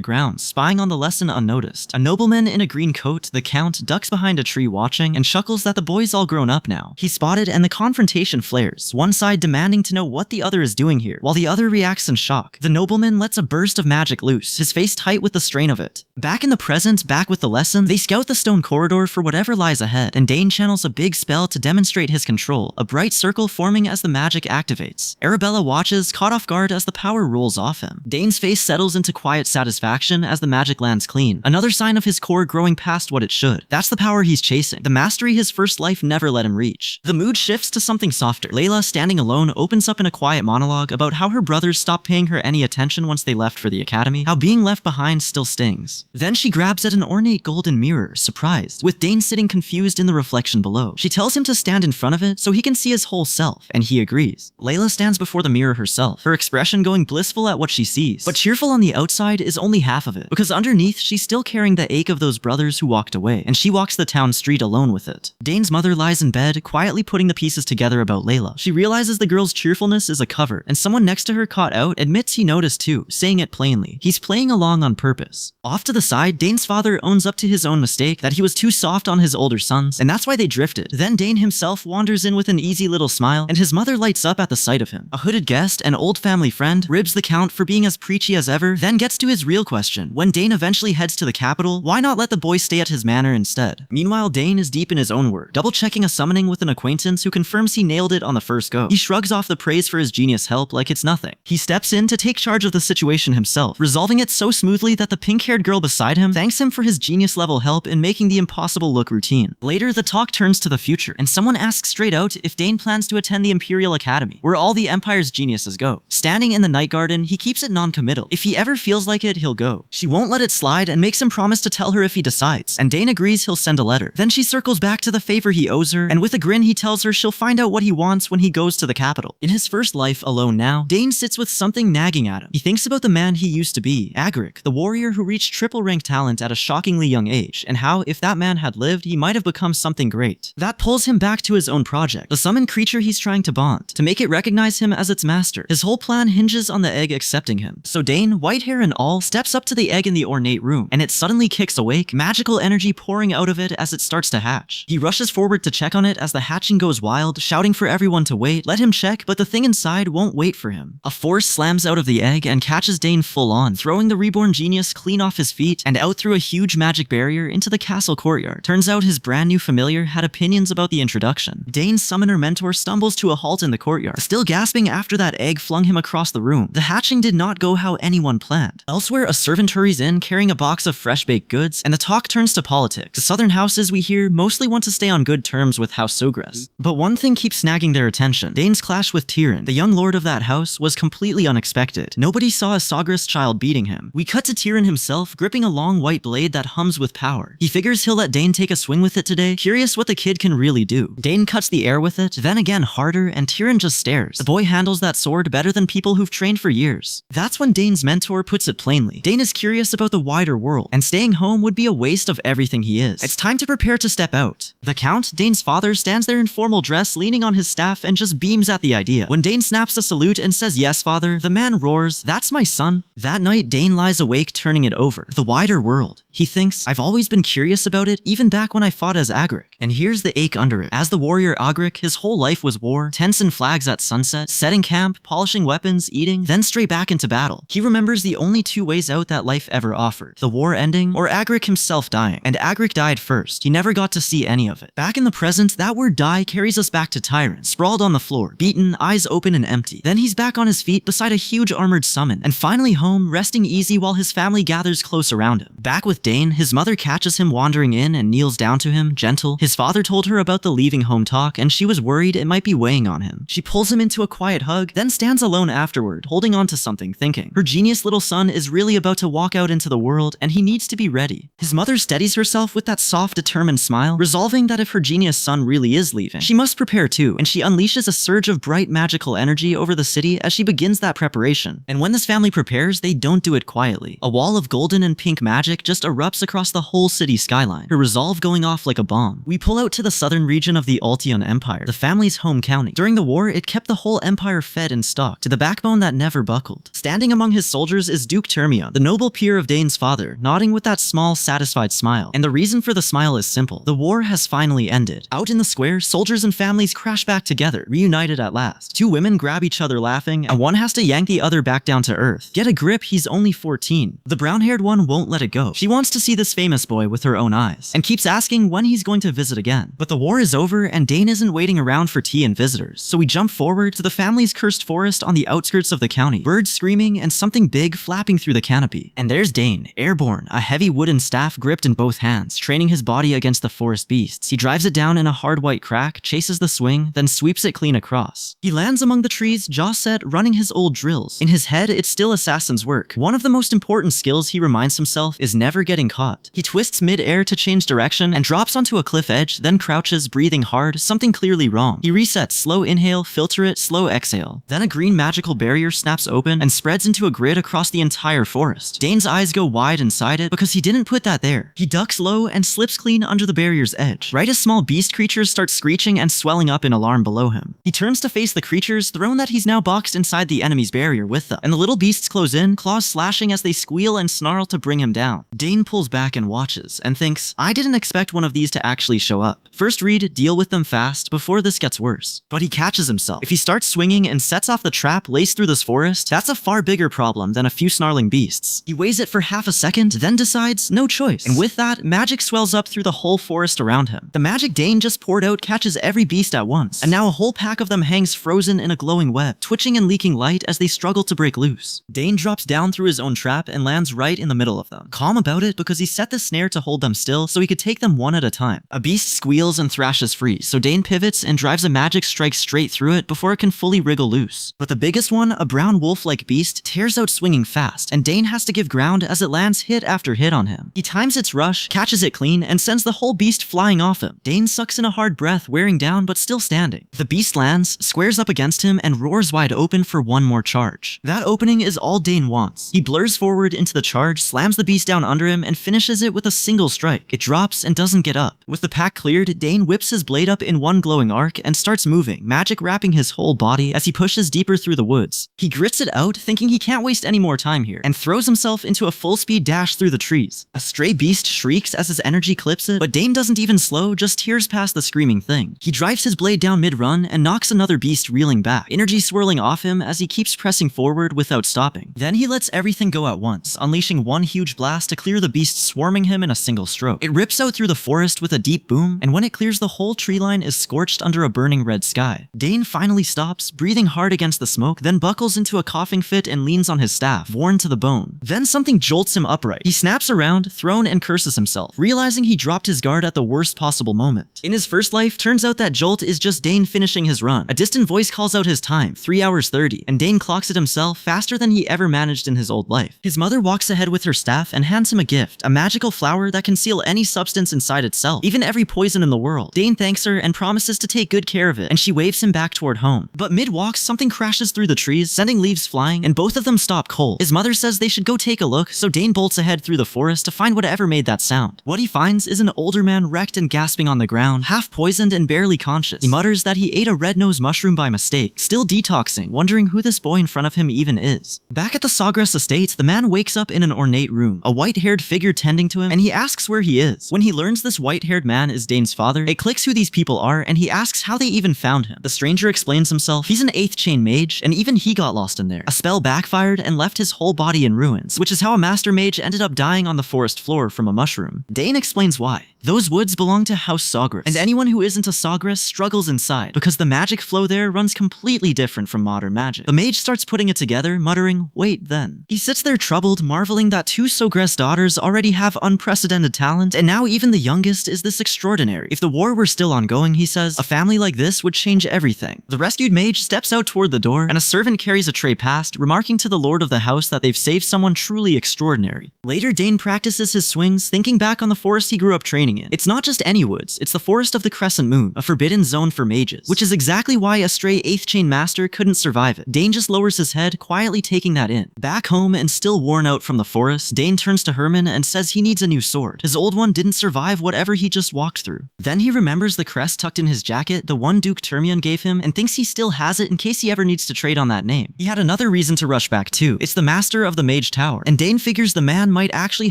grounds, spying on the lesson unnoticed. A nobleman in a green coat, the count, ducks behind a tree watching and chuckles that the boy's all grown up now. He's spotted and the confrontation flares, one side demanding to know what the other is doing here, while the other reacts in shock. The nobleman lets a burst of magic loose, his face tight with the strain of it. Back in the present, back with the lesson, they scout the stone corridor for whatever lies ahead, and Dane channels a big spell to demonstrate his control, a bright circle forming as the magic activates. Arabella watches, caught off guard as the power rolls off him. Dane's face settles into quiet satisfaction as the magic lands clean, another sign of his core growing past what it should. That's the power he's chasing, the mastery his first life never let him reach. The mood shifts to something softer. Layla, standing alone, opens up in a quiet monologue about how her brothers stopped paying her any attention once they left for the academy, how being left behind still stings. Then she grabs at an ornate golden mirror, surprised, with Dane sitting confused in the reflection below. She tells him to stand in front of it so he can see his whole self, and he agrees. Layla stands before the mirror herself, her expression going blissful at what she sees, but cheerful on the outside is only half of it, because underneath she's still carrying the ache of those brothers who walked away, and she walks the town street alone with it. Dane's mother lies in bed, quietly putting the pieces together about Layla. She realizes the girl's cheerfulness is a cover, and someone next to her caught out admits he noticed too, saying it plainly. He's playing along on purpose. Off to the side, Dane's father owns up to his own mistake, that he was too soft on his older sons, and that's why they drifted. Then Dane himself wanders in with an easy little smile, and his mother lights up at the sight of him. A hooded guest, an old family friend, ribs the count for being as preachy as ever, then gets to his real question. When Dane eventually heads to the capital, why not let the boy stay at his manor instead? Meanwhile, Dane is deep in his own work, double-checking a summoning with an acquaintance who confirms he nailed it on the first go. He shrugs off the praise for his genius help like it's nothing. He steps in to take charge of the situation himself, resolving it so smoothly that the pink-haired girl beside him thanks him for his genius-level help in making the impossible look routine. Later, the talk turns to the future, and someone asks straight out if Dane plans to attend the Imperial Academy, where all the Empire's geniuses go. Standing in the night garden, he keeps it non-committal. If he ever feels like it, he'll go. She won't let it slide and makes him promise to tell her if he decides, and Dane agrees he'll send a letter. Then she circles back to the favor he owes her, and with a grin he tells her she'll find out what he wants when he goes to the capital. In his first life alone now, Dane sits with something nagging at him. He thinks about the man he used to be, Agric, the warrior who reached triple-rank talent at a shockingly young age, and how, if that man had lived, he might have become something great. That pulls him back to his own project, the summoned creature he's trying to bond, to make it recognize him as its master. His whole plan hinges on the egg accepting him. So Dane, white hair and all, steps up to the egg in the ornate room, and it suddenly kicks awake, magical energy pouring out of it as it starts to hatch. He rushes forward to check on it as the hatching goes wild, shouting for everyone to wait. Let him check, but the thing inside won't wait for him. A force slams out of the egg and catches Dane full on, throwing the reborn genius clean off his feet and out through a huge magic barrier into the castle courtyard. Turns out his brand new familiar had opinions about the introduction. Dane's summoner mentor stumbles to a halt in the courtyard, still gasping after that egg flung him across the room. The hatching did not go how anyone planned. Elsewhere, a servant hurries in carrying a box of fresh baked goods, and the talk turns to politics. The southern houses, we hear, mostly want to stay on good terms with House Sogras. But one thing keeps snagging their attention. Dane's clash with Tyrion, the young lord of that house, was completely unexpected. Nobody saw a Sogras child beating him. We cut to Tyrion himself, gripping a long white blade that hums with power. He figures he'll let Dane take a swing with it today, curious what the kid can really do. Dane cuts the air with it, then again harder, and Tyrion just stares. The boy handles that sword better than people who've trained for years. That's when Dane's mentor puts it plainly. Dane is curious about the wider world, and staying home would be a waste of everything he is. It's time to prepare to step out. The Count, Dane's father, stands there in formal dress, leaning on his staff and just beams at the idea. When Dane snaps a salute and says, "Yes, father," the man roars, "That's my son." That night, Dane lies awake, turning it over. The wider world. He thinks, I've always been curious about it, even back when I fought as Agric. And here's the ache under it. As the warrior Agric, his whole life was war, tents and flags at sunset, setting camp, polishing weapons, eating, then straight back into battle. He remembers the only two ways out that life ever offered. The war ending, or Agric himself dying. And Agric died first. He never got to see any of it. Back in the present, that word die carries us back to Tyrion, sprawled on the floor, beaten, eyes open and empty. Then he's back on his feet beside a huge armored summon, and finally home, resting easy while his family gathers close around him. Back with Dane, his mother catches him wandering in and kneels down to him, gentle. His father told her about the leaving home talk, and she was worried it might be weighing on him. She pulls him into a quiet hug, then stands alone afterward, holding on to something, thinking. Her genius little son is really about to walk out into the world, and he needs to be ready. His mother steadies herself with that soft, determined smile, resolving that if her genius son really is leaving, she must prepare too, and she unleashes a surge of bright magical energy over the city as she begins that preparation. And when this family prepares, they don't do it quietly. A wall of golden and pink magic just erupts across the whole city skyline, her resolve going off like a bomb. We pull out to the southern region of the Ultion Empire, the family's home county. During the war, it kept the whole empire fed and stocked, to the backbone that never buckled. Standing among his soldiers is Duke Termion, the noble peer of Dane's father, nodding with that small, satisfied smile. And the reason for the smile is simple. The war has finally ended. Out in the square, soldiers and families crash back together, reunited at last. Two women grab each other laughing, and one has to yank the other back down to earth. Get a grip, he's only 14. The brown-haired one won't let it go. She wants to see this famous boy with her own eyes, and keeps asking when he's going to visit again. But the war is over, and Dane isn't waiting around for tea and visitors, so we jump forward to the family's cursed forest on the outskirts of the county. Birds screaming, and something big flapping through the canopy. And there's Dane, airborne, a heavy wooden staff gripped in both hands, training his body against the forest beasts. He drives it down in a hard white crack, chases the swing, then sweeps it clean across. He lands among the trees, jaw set, running his old drills. In his head, it's still assassin's work. One of the most important skills he reminds himself is never getting getting caught. He twists mid-air to change direction and drops onto a cliff edge, then crouches, breathing hard, something clearly wrong. He resets, slow inhale, filter it, slow exhale. Then a green magical barrier snaps open and spreads into a grid across the entire forest. Dane's eyes go wide inside it because he didn't put that there. He ducks low and slips clean under the barrier's edge, right as small beast creatures start screeching and swelling up in alarm below him. He turns to face the creatures, thrown that he's now boxed inside the enemy's barrier with them, and the little beasts close in, claws slashing as they squeal and snarl to bring him down. Dane pulls back and watches, and thinks, I didn't expect one of these to actually show up. First read, deal with them fast before this gets worse. But he catches himself. If he starts swinging and sets off the trap laced through this forest, that's a far bigger problem than a few snarling beasts. He weighs it for half a second, then decides, no choice. And with that, magic swells up through the whole forest around him. The magic Dane just poured out catches every beast at once, and now a whole pack of them hangs frozen in a glowing web, twitching and leaking light as they struggle to break loose. Dane drops down through his own trap and lands right in the middle of them. Calm about it because he set the snare to hold them still so he could take them one at a time. A beast squeals and thrashes free, so Dane pivots and drives a magic strike straight through it before it can fully wriggle loose. But the biggest one, a brown wolf-like beast, tears out swinging fast, and Dane has to give ground as it lands hit after hit on him. He times its rush, catches it clean, and sends the whole beast flying off him. Dane sucks in a hard breath, wearing down but still standing. The beast lands, squares up against him, and roars wide open for one more charge. That opening is all Dane wants. He blurs forward into the charge, slams the beast down under him, and finishes it with a single strike. It drops and doesn't get up. With the pack cleared, Dane whips his blade up in one glowing arc and starts moving, magic wrapping his whole body as he pushes deeper through the woods. He grits it out, thinking he can't waste any more time here, and throws himself into a full-speed dash through the trees. A stray beast shrieks as his energy clips it, but Dane doesn't even slow, just tears past the screaming thing. He drives his blade down mid-run and knocks another beast reeling back, energy swirling off him as he keeps pressing forward without stopping. Then he lets everything go at once, unleashing one huge blast to clear the beast swarming him in a single stroke. It rips out through the forest with a deep boom, and when it clears, the whole tree line is scorched under a burning red sky. Dane finally stops, breathing hard against the smoke, then buckles into a coughing fit and leans on his staff, worn to the bone. Then something jolts him upright. He snaps around, thrown, and curses himself, realizing he dropped his guard at the worst possible moment. In his first life, turns out that jolt is just Dane finishing his run. A distant voice calls out his time, 3 hours 30, and Dane clocks it himself faster than he ever managed in his old life. His mother walks ahead with her staff and hands him a gift, a magical flower that can seal any substance inside itself, even every poison in the world. Dane thanks her and promises to take good care of it, and she waves him back toward home. But mid-walk, something crashes through the trees, sending leaves flying, and both of them stop cold. His mother says they should go take a look, so Dane bolts ahead through the forest to find whatever made that sound. What he finds is an older man wrecked and gasping on the ground, half poisoned and barely conscious. He mutters that he ate a red-nosed mushroom by mistake, still detoxing, wondering who this boy in front of him even is. Back at the Sawgrass estate, the man wakes up in an ornate room, a white-haired figure tending to him, and he asks where he is. When he learns this white-haired man is Dane's father, it clicks who these people are, and he asks how they even found him. The stranger explains himself. He's an 8th chain mage, and even he got lost in there. A spell backfired and left his whole body in ruins, which is how a master mage ended up dying on the forest floor from a mushroom. Dane explains why. Those woods belong to House Sawgrass, and anyone who isn't a Sawgrass struggles inside, because the magic flow there runs completely different from modern magic. The mage starts putting it together, muttering, wait then. He sits there troubled, marveling that 2 Sawgrass daughters already have unprecedented talent, and now even the youngest is this extraordinary. If the war were still ongoing, he says, a family like this would change everything. The rescued mage steps out toward the door, and a servant carries a tray past, remarking to the lord of the house that they've saved someone truly extraordinary. Later, Dane practices his swings, thinking back on the forest he grew up training in. It's not just any woods, it's the forest of the Crescent Moon, a forbidden zone for mages, which is exactly why a stray 8th chain master couldn't survive it. Dane just lowers his head, quietly taking that in. Back home and still worn out from the forest, Dane turns to Herman and says he needs a new sword. His old one didn't survive whatever he just walked through. Then he remembers the crest tucked in his jacket, the one Duke Termion gave him, and thinks he still has it in case he ever needs to trade on that name. He had another reason to rush back too. It's the master of the Mage Tower, and Dane figures the man might actually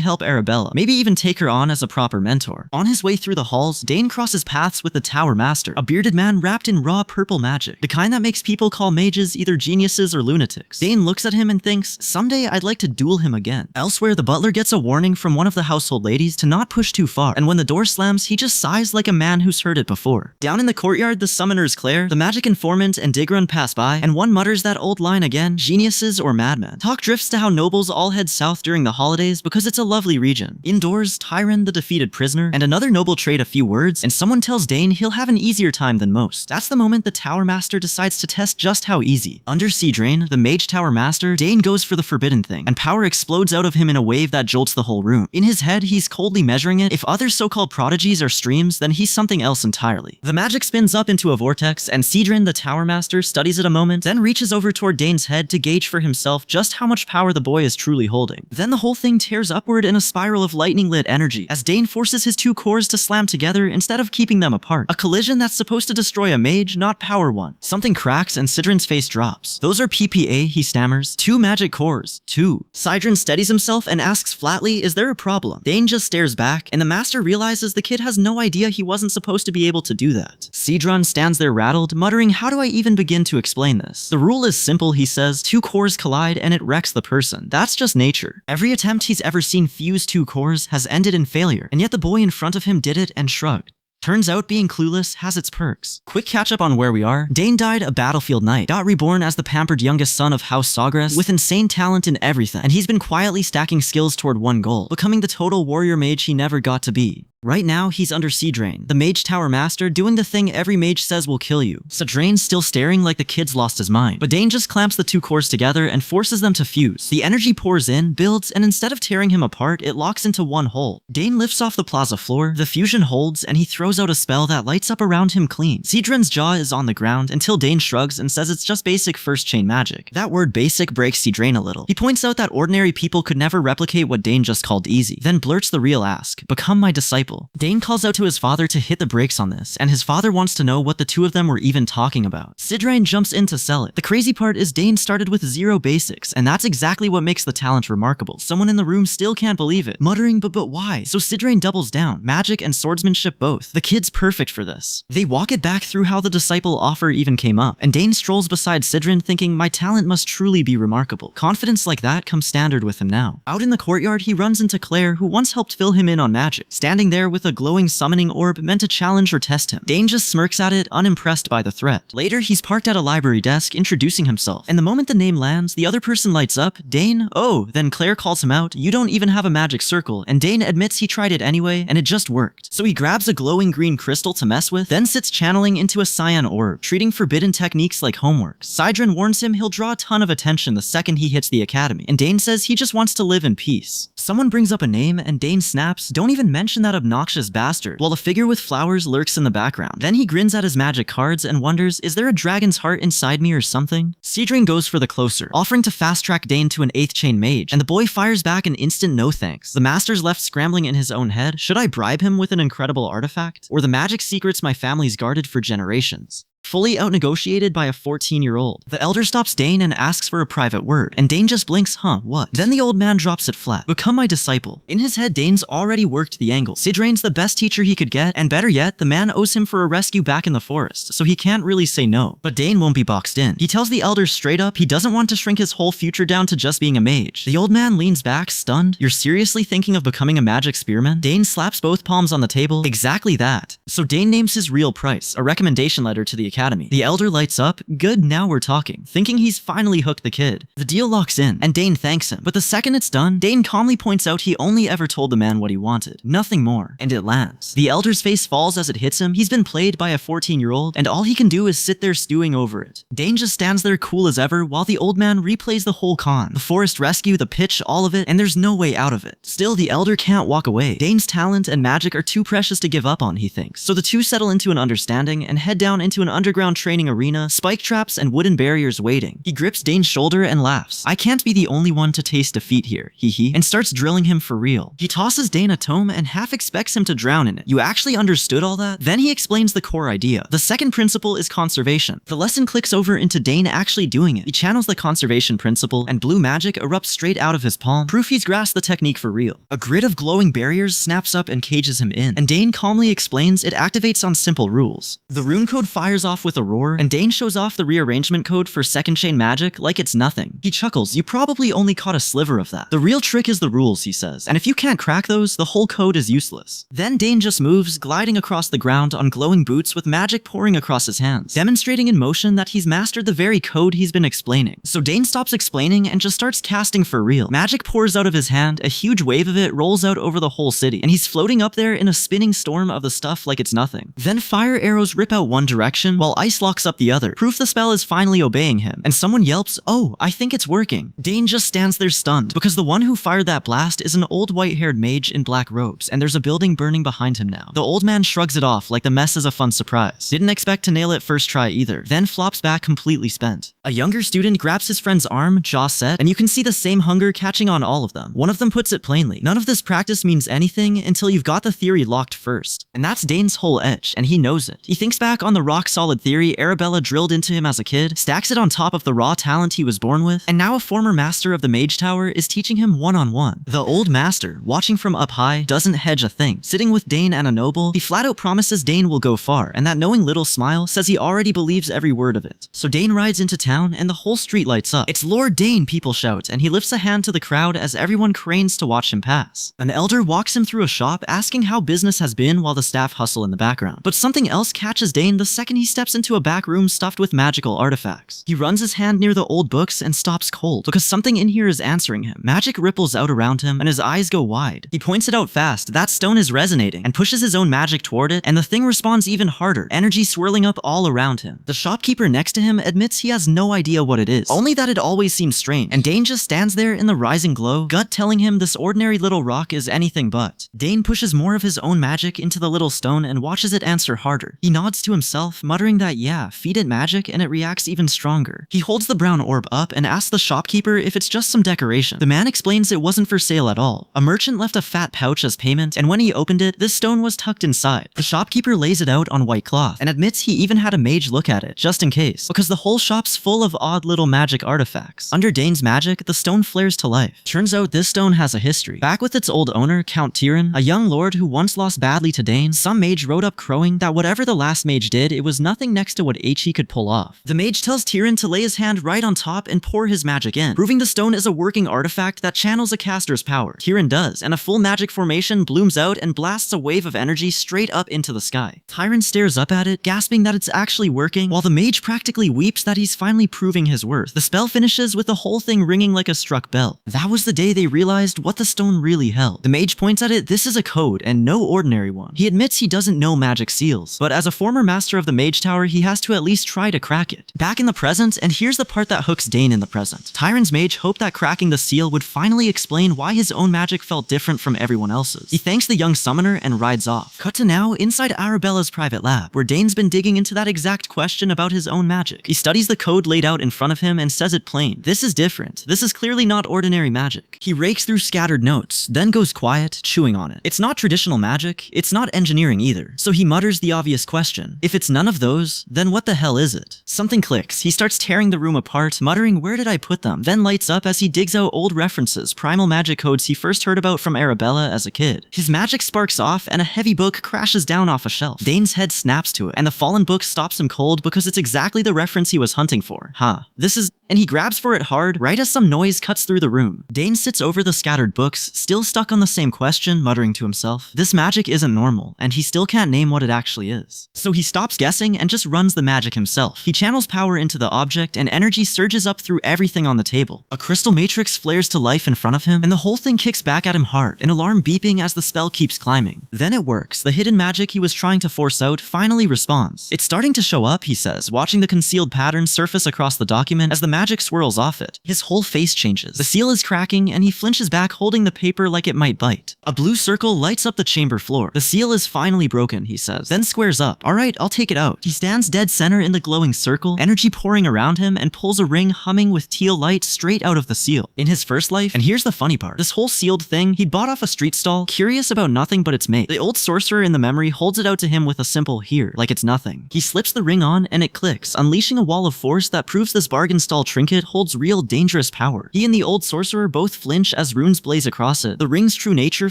help Arabella, maybe even take her on as a proper mentor. On his way through the halls, Dane crosses paths with the Tower Master, a bearded man wrapped in raw purple magic, the kind that makes people call mages either geniuses or lunatics. Dane looks at him and thinks, someday I'd like to duel him again. Elsewhere, the butler gets a warning from one of the household ladies to not push too far, and when the door slams, he just sighs like a man who's heard it before. Down in the courtyard, the summoners Claire, the magic informant, and Digrun pass by, and one mutters that old line again, geniuses or madmen. Talk drifts to how nobles all head south during the holidays because it's a lovely region. Indoors, Tyron, the defeated prisoner, and another noble trait a few words, and someone tells Dane he'll have an easier time than most. That's the moment the Tower Master decides to test just how easy. Under Sea Drain, the Mage Tower Master, Dane goes for the forbidden thing, and power explodes out of him in a wave that jolts the whole room. In his head, he's coldly measuring it. If other so-called prodigies are streams, then he's something else entirely. The magic spins up into a vortex, and Sea Drain, the Tower Master, studies it a moment, then reaches over toward Dane's head to gauge for himself just how much power the boy is truly holding. Then the whole thing tears upward in a spiral of lightning-lit energy, as Dane forces his two cores to slam together instead of keeping them apart. A collision that's supposed to destroy a mage, not power one. Something cracks and Sidran's face drops. "Those are PPA," he stammers. "Two magic cores. Two." Sidran steadies himself and asks flatly, "Is there a problem?" Dane just stares back, and the master realizes the kid has no idea he wasn't supposed to be able to do that. Sidran stands there rattled, muttering, "How do I even begin to explain this? The rule is simple," he says. "Two cores collide and it wrecks the person. That's just nature." Every attempt he's ever seen fuse two cores has ended in failure, and yet the boy in front of him did it and shrugged. Turns out being clueless has its perks. Quick catch up on where we are. Dane died a battlefield knight, got reborn as the pampered youngest son of House Sawgrass with insane talent in everything, and he's been quietly stacking skills toward one goal, becoming the total warrior mage he never got to be. Right now, he's under Sea Drain, the Mage Tower Master, doing the thing every mage says will kill you. Sidrain's still staring like the kid's lost his mind, but Dane just clamps the two cores together and forces them to fuse. The energy pours in, builds, and instead of tearing him apart, it locks into one hole. Dane lifts off the plaza floor, the fusion holds, and he throws out a spell that lights up around him clean. Sidran's jaw is on the ground until Dane shrugs and says it's just basic first chain magic. That word basic breaks Sidrain a little. He points out that ordinary people could never replicate what Dane just called easy, then blurts the real ask, "Become my disciple." Dane calls out to his father to hit the brakes on this, and his father wants to know what the two of them were even talking about. Sidrain jumps in to sell it. The crazy part is Dane started with 0 basics, and that's exactly what makes the talent remarkable. Someone in the room still can't believe it, muttering, but why? So Sidrain doubles down, magic and swordsmanship both. The kid's perfect for this. They walk it back through how the disciple offer even came up, and Dane strolls beside Sidran thinking, my talent must truly be remarkable. Confidence like that comes standard with him now. Out in the courtyard, he runs into Claire, who once helped fill him in on magic, standing there with a glowing summoning orb meant to challenge or test him. Dane just smirks at it, unimpressed by the threat. Later, he's parked at a library desk, introducing himself, and the moment the name lands, the other person lights up. Dane? Oh, then Claire calls him out. You don't even have a magic circle, and Dane admits he tried it anyway, and it just worked. So he grabs a glowing green crystal to mess with, then sits channeling into a cyan orb, treating forbidden techniques like homework. Sidran warns him he'll draw a ton of attention the second he hits the academy, and Dane says he just wants to live in peace. Someone brings up a name, and Dane snaps, don't even mention that obnoxious bastard, while a figure with flowers lurks in the background. Then he grins at his magic cards and wonders, is there a dragon's heart inside me or something? Sidran goes for the closer, offering to fast-track Dane to an 8th chain mage, and the boy fires back an instant no thanks. The master's left scrambling in his own head. Should I bribe him with an incredible artifact? Or the magic secrets my family's guarded for generations? Fully out-negotiated by a 14-year-old. The elder stops Dane and asks for a private word, and Dane just blinks, huh, what? Then the old man drops it flat. Become my disciple. In his head, Dane's already worked the angle. Sidrain's the best teacher he could get, and better yet, the man owes him for a rescue back in the forest, so he can't really say no. But Dane won't be boxed in. He tells the elder straight up he doesn't want to shrink his whole future down to just being a mage. The old man leans back, stunned. You're seriously thinking of becoming a magic spearman? Dane slaps both palms on the table. Exactly that. So Dane names his real price, a recommendation letter to the academy. The elder lights up. Good, now we're talking. Thinking he's finally hooked the kid. The deal locks in, and Dane thanks him. But the second it's done, Dane calmly points out he only ever told the man what he wanted. Nothing more. And it lands. The elder's face falls as it hits him. He's been played by a 14-year-old, and all he can do is sit there stewing over it. Dane just stands there cool as ever while the old man replays the whole con. The forest rescue, the pitch, all of it, and there's no way out of it. Still, the elder can't walk away. Dane's talent and magic are too precious to give up on, he thinks. So the two settle into an understanding and head down into an underground training arena, spike traps and wooden barriers waiting. He grips Dane's shoulder and laughs. I can't be the only one to taste defeat here, hee, and starts drilling him for real. He tosses Dane a tome and half expects him to drown in it. You actually understood all that? Then he explains the core idea. The second principle is conservation. The lesson clicks over into Dane actually doing it. He channels the conservation principle, and blue magic erupts straight out of his palm, proof he's grasped the technique for real. A grid of glowing barriers snaps up and cages him in, and Dane calmly explains it activates on simple rules. The rune code fires off off with a roar, and Dane shows off the rearrangement code for second chain magic like it's nothing. He chuckles, "You probably only caught a sliver of that. The real trick is the rules," he says, "and if you can't crack those, the whole code is useless." Then Dane just moves, gliding across the ground on glowing boots with magic pouring across his hands, demonstrating in motion that he's mastered the very code he's been explaining. So Dane stops explaining and just starts casting for real. Magic pours out of his hand, a huge wave of it rolls out over the whole city, and he's floating up there in a spinning storm of the stuff like it's nothing. Then fire arrows rip out one direction while ice locks up the other, proof the spell is finally obeying him, and someone yelps, "Oh, I think it's working." Dane just stands there stunned, because the one who fired that blast is an old white-haired mage in black robes, and there's a building burning behind him now. The old man shrugs it off like the mess is a fun surprise. Didn't expect to nail it first try either, then flops back completely spent. A younger student grabs his friend's arm, jaw set, and you can see the same hunger catching on all of them. One of them puts it plainly, "None of this practice means anything until you've got the theory locked first." And that's Dane's whole edge, and he knows it. He thinks back on the rock-solid theory Arabella drilled into him as a kid, stacks it on top of the raw talent he was born with, and now a former master of the Mage Tower is teaching him one-on-one. The old master, watching from up high, doesn't hedge a thing. Sitting with Dane and a noble, he flat-out promises Dane will go far, and that knowing little smile says he already believes every word of it. So Dane rides into town, and the whole street lights up. "It's Lord Dane," people shout, and he lifts a hand to the crowd as everyone cranes to watch him pass. An elder walks him through a shop asking how business has been while the staff hustle in the background. But something else catches Dane the second he steps into a back room stuffed with magical artifacts. He runs his hand near the old books and stops cold, because something in here is answering him. Magic ripples out around him, and his eyes go wide. He points it out fast, that stone is resonating, and pushes his own magic toward it, and the thing responds even harder, energy swirling up all around him. The shopkeeper next to him admits he has no idea what it is, only that it always seems strange, and Dane just stands there in the rising glow, gut telling him this ordinary little rock is anything but. Dane pushes more of his own magic into the little stone and watches it answer harder. He nods to himself, muttering that yeah, feed it magic and it reacts even stronger. He holds the brown orb up and asks the shopkeeper if it's just some decoration. The man explains it wasn't for sale at all. A merchant left a fat pouch as payment, and when he opened it, this stone was tucked inside. The shopkeeper lays it out on white cloth, and admits he even had a mage look at it, just in case, because the whole shop's full of odd little magic artifacts. Under Dane's magic, the stone flares to life. Turns out this stone has a history. Back with its old owner, Count Tyrion, a young lord who once lost badly to Dane, some mage rode up crowing that whatever the last mage did, it was nothing next to what he could pull off. The mage tells Tyrion to lay his hand right on top and pour his magic in, proving the stone is a working artifact that channels a caster's power. Tyrion does, and a full magic formation blooms out and blasts a wave of energy straight up into the sky. Tyrion stares up at it, gasping that it's actually working, while the mage practically weeps that he's finally proving his worth. The spell finishes with the whole thing ringing like a struck bell. That was the day they realized what the stone really held. The mage points at it, this is a code, and no ordinary one. He admits he doesn't know magic seals, but as a former master of the Mage Tower, he has to at least try to crack it. Back in the present, and here's the part that hooks Dane in the present. Tyrion's mage hoped that cracking the seal would finally explain why his own magic felt different from everyone else's. He thanks the young summoner and rides off. Cut to now inside Arabella's private lab, where Dane's been digging into that exact question about his own magic. He studies the code laid out in front of him and says it plain. This is different. This is clearly not ordinary magic. He rakes through scattered notes, then goes quiet, chewing on it. It's not traditional magic, it's not engineering either. So he mutters the obvious question. If it's none of those, then what the hell is it? Something clicks. He starts tearing the room apart, muttering, where did I put them? Then lights up as he digs out old references, primal magic codes he first heard about from Arabella as a kid. His magic sparks off and a heavy book crashes down off a shelf. Dane's head snaps to it, and the fallen book stops him cold because it's exactly the reference he was hunting for. This is... And he grabs for it hard, right as some noise cuts through the room. Dane sits over the scattered books, still stuck on the same question, muttering to himself, this magic isn't normal, and he still can't name what it actually is. So he stops guessing and just runs the magic himself. He channels power into the object, and energy surges up through everything on the table. A crystal matrix flares to life in front of him, and the whole thing kicks back at him hard, an alarm beeping as the spell keeps climbing. Then it works. The hidden magic he was trying to force out finally responds. It's starting to show up, he says, watching the concealed pattern surface across the document as the magic swirls off it. His whole face changes. The seal is cracking, and he flinches back holding the paper like it might bite. A blue circle lights up the chamber floor. The seal is finally broken, he says, then squares up. Alright, I'll take it out. He stands dead center in the glowing circle, energy pouring around him, and pulls a ring humming with teal light straight out of the seal. In his first life, and here's the funny part, this whole sealed thing he'd bought off a street stall, curious about nothing but its mate. The old sorcerer in the memory holds it out to him with a simple here, like it's nothing. He slips the ring on, and it clicks, unleashing a wall of force that proves this bargain stall small trinket holds real dangerous power. He and the old sorcerer both flinch as runes blaze across it, the ring's true nature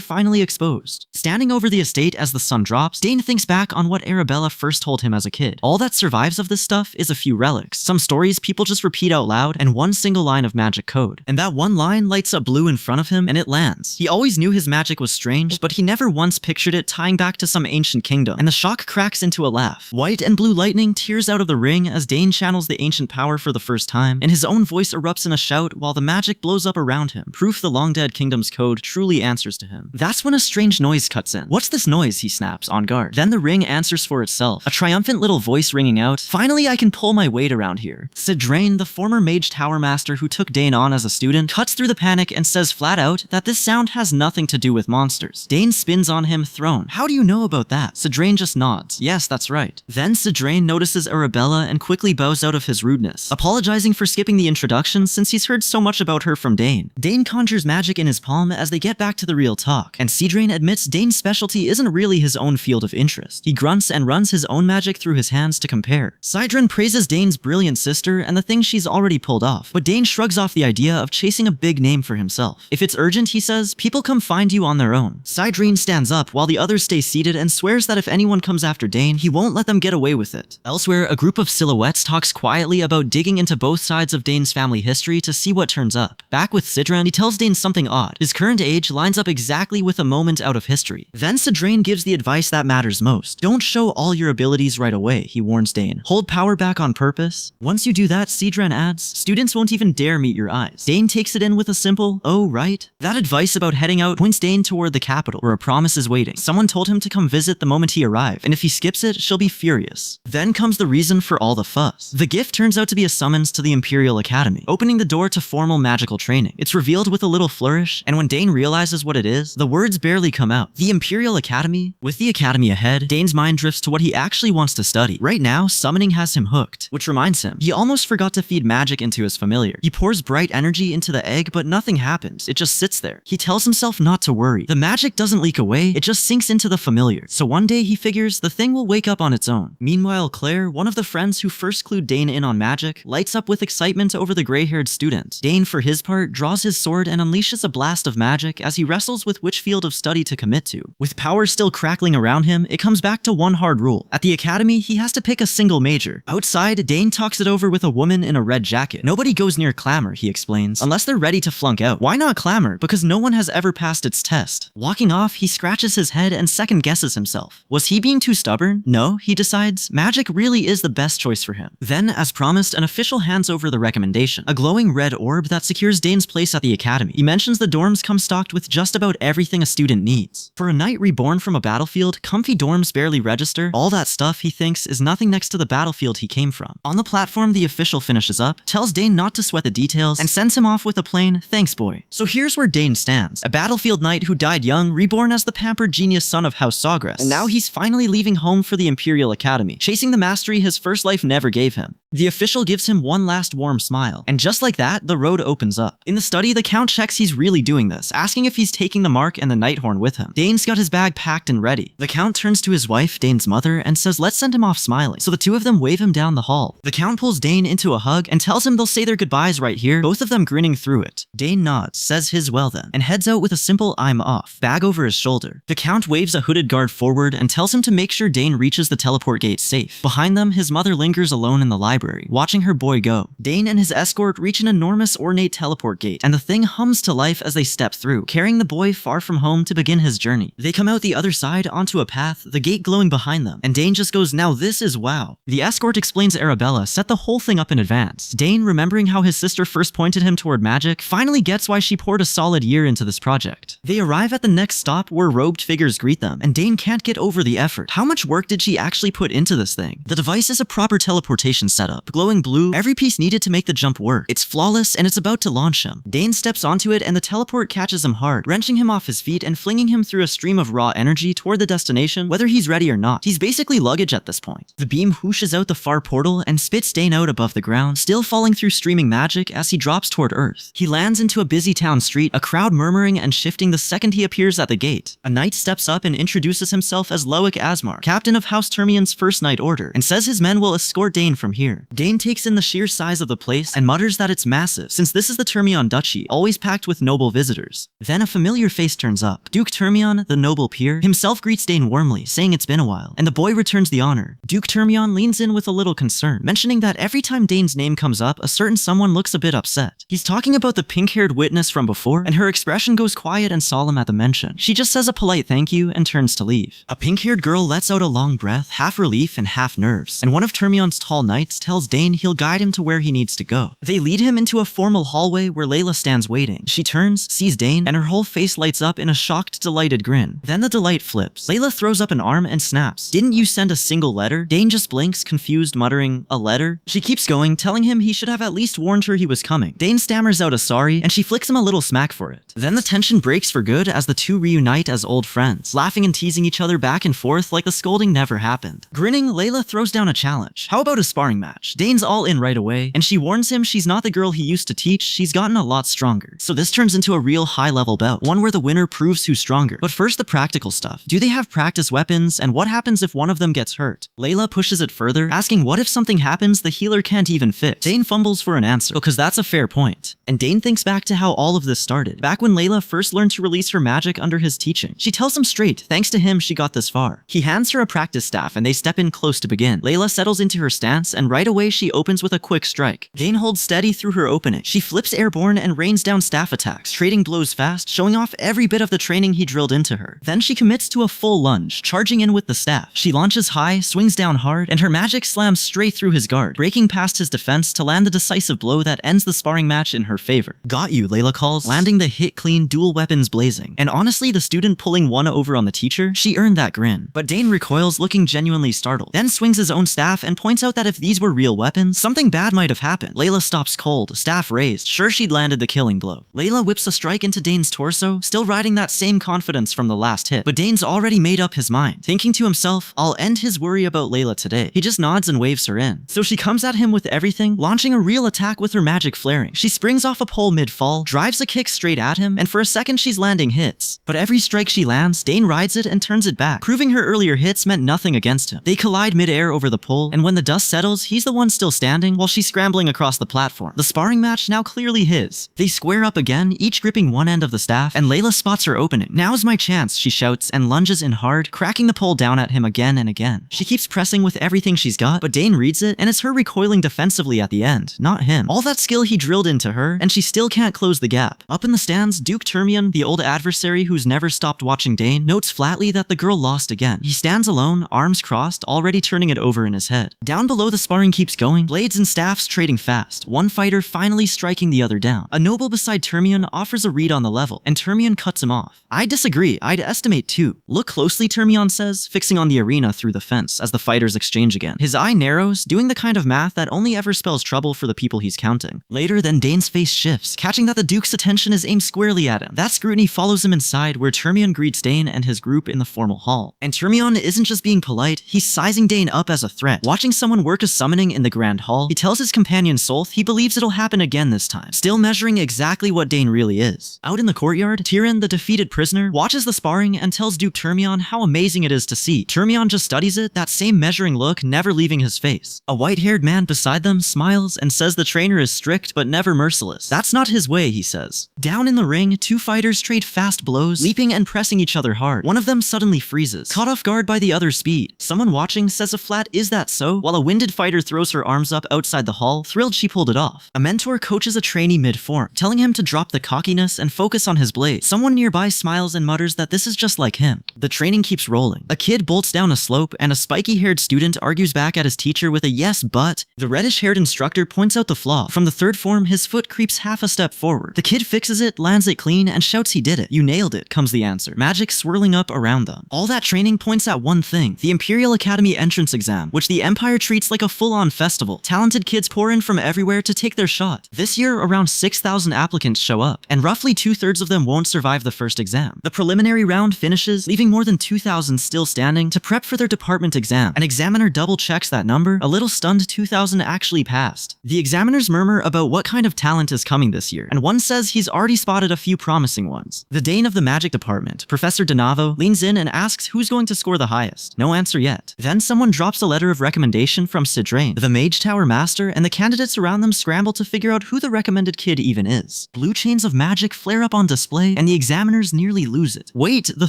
finally exposed. Standing over the estate as the sun drops, Dane thinks back on what Arabella first told him as a kid. All that survives of this stuff is a few relics, some stories people just repeat out loud, and one single line of magic code. And that one line lights up blue in front of him and it lands. He always knew his magic was strange, but he never once pictured it tying back to some ancient kingdom, and the shock cracks into a laugh. White and blue lightning tears out of the ring as Dane channels the ancient power for the first time, and his own voice erupts in a shout while the magic blows up around him. Proof the long-dead kingdom's code truly answers to him. That's when a strange noise cuts in. What's this noise? He snaps, on guard. Then the ring answers for itself, a triumphant little voice ringing out, "Finally I can pull my weight around here." Sidrain, the former mage tower master who took Dane on as a student, cuts through the panic and says flat out that this sound has nothing to do with monsters. Dane spins on him, thrown. "How do you know about that?" Sidrain just nods. "Yes, that's right." Then Sidrain notices Arabella and quickly bows out of his rudeness, apologizing for skipping the introduction since he's heard so much about her from Dane. Dane conjures magic in his palm as they get back to the real talk, and Sidrain admits Dane's specialty isn't really his own field of interest. He grunts and runs his own magic through his hands to compare. Sidrain praises Dane's brilliant sister and the things she's already pulled off, but Dane shrugs off the idea of chasing a big name for himself. If it's urgent, he says, people come find you on their own. Sidrain stands up while the others stay seated and swears that if anyone comes after Dane, he won't let them get away with it. Elsewhere, a group of silhouettes talks quietly about digging into both sides of Dane's family history to see what turns up. Back with Sidrain, he tells Dane something odd. His current age lines up exactly with a moment out of history. Then Sidrain gives the advice that matters most. Don't show all your abilities right away, he warns Dane. Hold power back on purpose. Once you do that, Sidrain adds, students won't even dare meet your eyes. Dane takes it in with a simple, "Oh, right." That advice about heading out points Dane toward the capital, where a promise is waiting. Someone told him to come visit the moment he arrived, and if he skips it, she'll be furious. Then comes the reason for all the fuss. The gift turns out to be a summons to the Imperial Academy, opening the door to formal magical training. It's revealed with a little flourish, and when Dane realizes what it is, the words barely come out. The Imperial Academy? With the Academy ahead, Dane's mind drifts to what he actually wants to study. Right now, summoning has him hooked, which reminds him, he almost forgot to feed magic into his familiar. He pours bright energy into the egg, but nothing happens. It just sits there. He tells himself not to worry. The magic doesn't leak away, it just sinks into the familiar. So one day he figures the thing will wake up on its own. Meanwhile, Claire, one of the friends who first clued Dane in on magic, lights up with excitement over the gray-haired student. Dane, for his part, draws his sword and unleashes a blast of magic as he wrestles with which field of study to commit to. With power still crackling around him, it comes back to one hard rule. At the academy, he has to pick a single major. Outside, Dane talks it over with a woman in a red jacket. Nobody goes near Clamor, he explains, unless they're ready to flunk out. Why not Clamor? Because no one has ever passed its test. Walking off, he scratches his head and second guesses himself. Was he being too stubborn? No, he decides, magic really is the best choice for him. Then, as promised, an official hands over the recommendation, a glowing red orb that secures Dane's place at the academy. He mentions the dorms come stocked with just about everything a student needs. For a knight reborn from a battlefield, comfy dorms barely register. All that stuff, he thinks, is nothing next to the battlefield he came from. On the platform, the official finishes up, tells Dane not to sweat the details, and sends him off with a plain, "Thanks, boy." So here's where Dane stands. A battlefield knight who died young, reborn as the pampered genius son of House Sawgrass. And now he's finally leaving home for the Imperial Academy, chasing the mastery his first life never gave him. The official gives him one last warm smile, and just like that, the road opens up. In the study, the Count checks he's really doing this, asking if he's taking the mark and the Nighthorn with him. Dane's got his bag packed and ready. The Count turns to his wife, Dane's mother, and says let's send him off smiling, so the two of them wave him down the hall. The Count pulls Dane into a hug and tells him they'll say their goodbyes right here, both of them grinning through it. Dane nods, says his well then, and heads out with a simple "I'm off" bag over his shoulder. The Count waves a hooded guard forward and tells him to make sure Dane reaches the teleport gate safe. Behind them, his mother lingers alone in the library, watching her boy go. Dane and his escort reach an enormous ornate teleport gate, and the thing hums to life as they step through, carrying the boy far from home to begin his journey. They come out the other side onto a path, the gate glowing behind them, and Dane just goes, "Now this is wow." The escort explains Arabella set the whole thing up in advance. Dane, remembering how his sister first pointed him toward magic, finally gets why she poured a solid year into this project. They arrive at the next stop where robed figures greet them, and Dane can't get over the effort. How much work did she actually put into this thing? The device is a proper teleportation setup, glowing blue, every piece needed to make the jump work. It's flawless and it's about to launch him. Dane steps onto it and the teleport catches him hard, wrenching him off his feet and flinging him through a stream of raw energy toward the destination, whether he's ready or not. He's basically luggage at this point. The beam whooshes out the far portal and spits Dane out above the ground, still falling through streaming magic as he drops toward Earth. He lands into a busy town street, a crowd murmuring and shifting the second he appears at the gate. A knight steps up and introduces himself as Loic Asmar, captain of House Termian's First Knight Order, and says his men will escort Dane from here. Dane takes in the sheer size of of the place and mutters that it's massive, since this is the Termion Duchy, always packed with noble visitors. Then a familiar face turns up. Duke Termion, the noble peer, himself greets Dane warmly, saying it's been a while, and the boy returns the honor. Duke Termion leans in with a little concern, mentioning that every time Dane's name comes up, a certain someone looks a bit upset. He's talking about the pink-haired witness from before, and her expression goes quiet and solemn at the mention. She just says a polite thank you and turns to leave. A pink-haired girl lets out a long breath, half relief and half nerves, and one of Termion's tall knights tells Dane he'll guide him to where he needs to go. They lead him into a formal hallway where Layla stands waiting. She turns, sees Dane, and her whole face lights up in a shocked, delighted grin. Then the delight flips. Layla throws up an arm and snaps. Didn't you send a single letter? Dane just blinks, confused, muttering, a letter? She keeps going, telling him he should have at least warned her he was coming. Dane stammers out a sorry, and she flicks him a little smack for it. Then the tension breaks for good as the two reunite as old friends, laughing and teasing each other back and forth like the scolding never happened. Grinning, Layla throws down a challenge. How about a sparring match? Dane's all in right away, and she warns him she's not the girl he used to teach, she's gotten a lot stronger. So this turns into a real high-level bout, one where the winner proves who's stronger. But first the practical stuff. Do they have practice weapons, and what happens if one of them gets hurt? Layla pushes it further, asking what if something happens the healer can't even fix? Dane fumbles for an answer, because that's a fair point. And Dane thinks back to how all of this started, back when Layla first learned to release her magic under his teaching. She tells him straight, thanks to him she got this far. He hands her a practice staff and they step in close to begin. Layla settles into her stance and right away she opens with a quick strike. Dane holds steady through her opening. She flips airborne and rains down staff attacks, trading blows fast, showing off every bit of the training he drilled into her. Then she commits to a full lunge, charging in with the staff. She launches high, swings down hard, and her magic slams straight through his guard, breaking past his defense to land the decisive blow that ends the sparring match in her favor. Got you, Layla calls, landing the hit clean, dual weapons blazing. And honestly, the student pulling one over on the teacher, she earned that grin. But Dane recoils, looking genuinely startled, then swings his own staff and points out that if these were real weapons, something bad might have happened. Layla stops cold, staff raised, sure she'd landed the killing blow. Layla whips a strike into Dane's torso, still riding that same confidence from the last hit. But Dane's already made up his mind, thinking to himself, I'll end his worry about Layla today. He just nods and waves her in. So she comes at him with everything, launching a real attack with her magic flaring. She springs off a pole mid-fall, drives a kick straight at him, and for a second she's landing hits. But every strike she lands, Dane rides it and turns it back, proving her earlier hits meant nothing against him. They collide mid-air over the pole, and when the dust settles, he's the one still standing while she's scrambling across the platform. The sparring match now clearly his. They square up again, each gripping one end of the staff, and Layla spots her opening. Now's my chance, she shouts, and lunges in hard, cracking the pole down at him again and again. She keeps pressing with everything she's got, but Dane reads it, and it's her recoiling defensively at the end, not him. All that skill he drilled into her, and she still can't close the gap. Up in the stands, Duke Termion, the old adversary who's never stopped watching Dane, notes flatly that the girl lost again. He stands alone, arms crossed, already turning it over in his head. Down below, the sparring keeps going, blades and staffs trading fast, one fighter finally striking the other down. A noble beside Termion offers a read on the level, and Termion cuts him off. I disagree, I'd estimate 2. Look closely, Termion says, fixing on the arena through the fence as the fighters exchange again. His eye narrows, doing the kind of math that only ever spells trouble for the people he's counting. Later, then Dane's face shifts, catching that the Duke's attention is aimed squarely at him. That scrutiny follows him inside, where Termion greets Dane and his group in the formal hall. And Termion isn't just being polite, he's sizing Dane up as a threat. Watching someone work a summoning in the grand hall, he tells his companion Solth he believes it'll happen again this time, still measuring exactly what Dane really is. Out in the courtyard, Tyrion, the defeated prisoner, watches the sparring and tells Duke Termion how amazing it is to see. Termion just studies it, that same measuring look never leaving his face. A white-haired man beside them smiles and says the trainer is strict but never merciless. That's not his way, he says. Down in the ring, two fighters trade fast blows, leaping and pressing each other hard. One of them suddenly freezes, caught off guard by the other's speed. Someone watching says a flat "is that so?" while a winded fighter throws her arms up outside the hall, thrilled she pulled it off. A mentor coaches a trainee mid-form, telling him to drop the cockiness and focus on his blade. Someone nearby smiles and mutters that this is just like him. The training keeps rolling. A kid bolts down a slope, and a spiky-haired student argues back at his teacher with a "yes, but." The reddish-haired instructor points out the flaw. From the third form, his foot creeps half a step forward. The kid fixes it, lands it clean, and shouts he did it. "You nailed it," comes the answer, magic swirling up around them. All that training points at one thing, the Imperial Academy entrance exam, which the Empire treats like a full-on festival. Talented kids pour in from everywhere to take their shot. This year, around 6,000 applicants show up, and roughly 2/3 of them won't survive the first exam. The preliminary round finishes, leaving more than 2,000 still standing to prep for their department exam. An examiner double-checks that number, a little stunned 2,000 actually passed. The examiners murmur about what kind of talent is coming this year, and one says he's already spotted a few promising ones. The Dane of the Magic Department, Professor Donavo, leans in and asks who's going to score the highest. No answer yet. Then someone drops a letter of recommendation from Sidrain, the Mage Tower Master and the candidates around them scramble to figure out who the recommended kid even is. Blue chains of magic flare up on display, and the examiners nearly lose it. Wait, the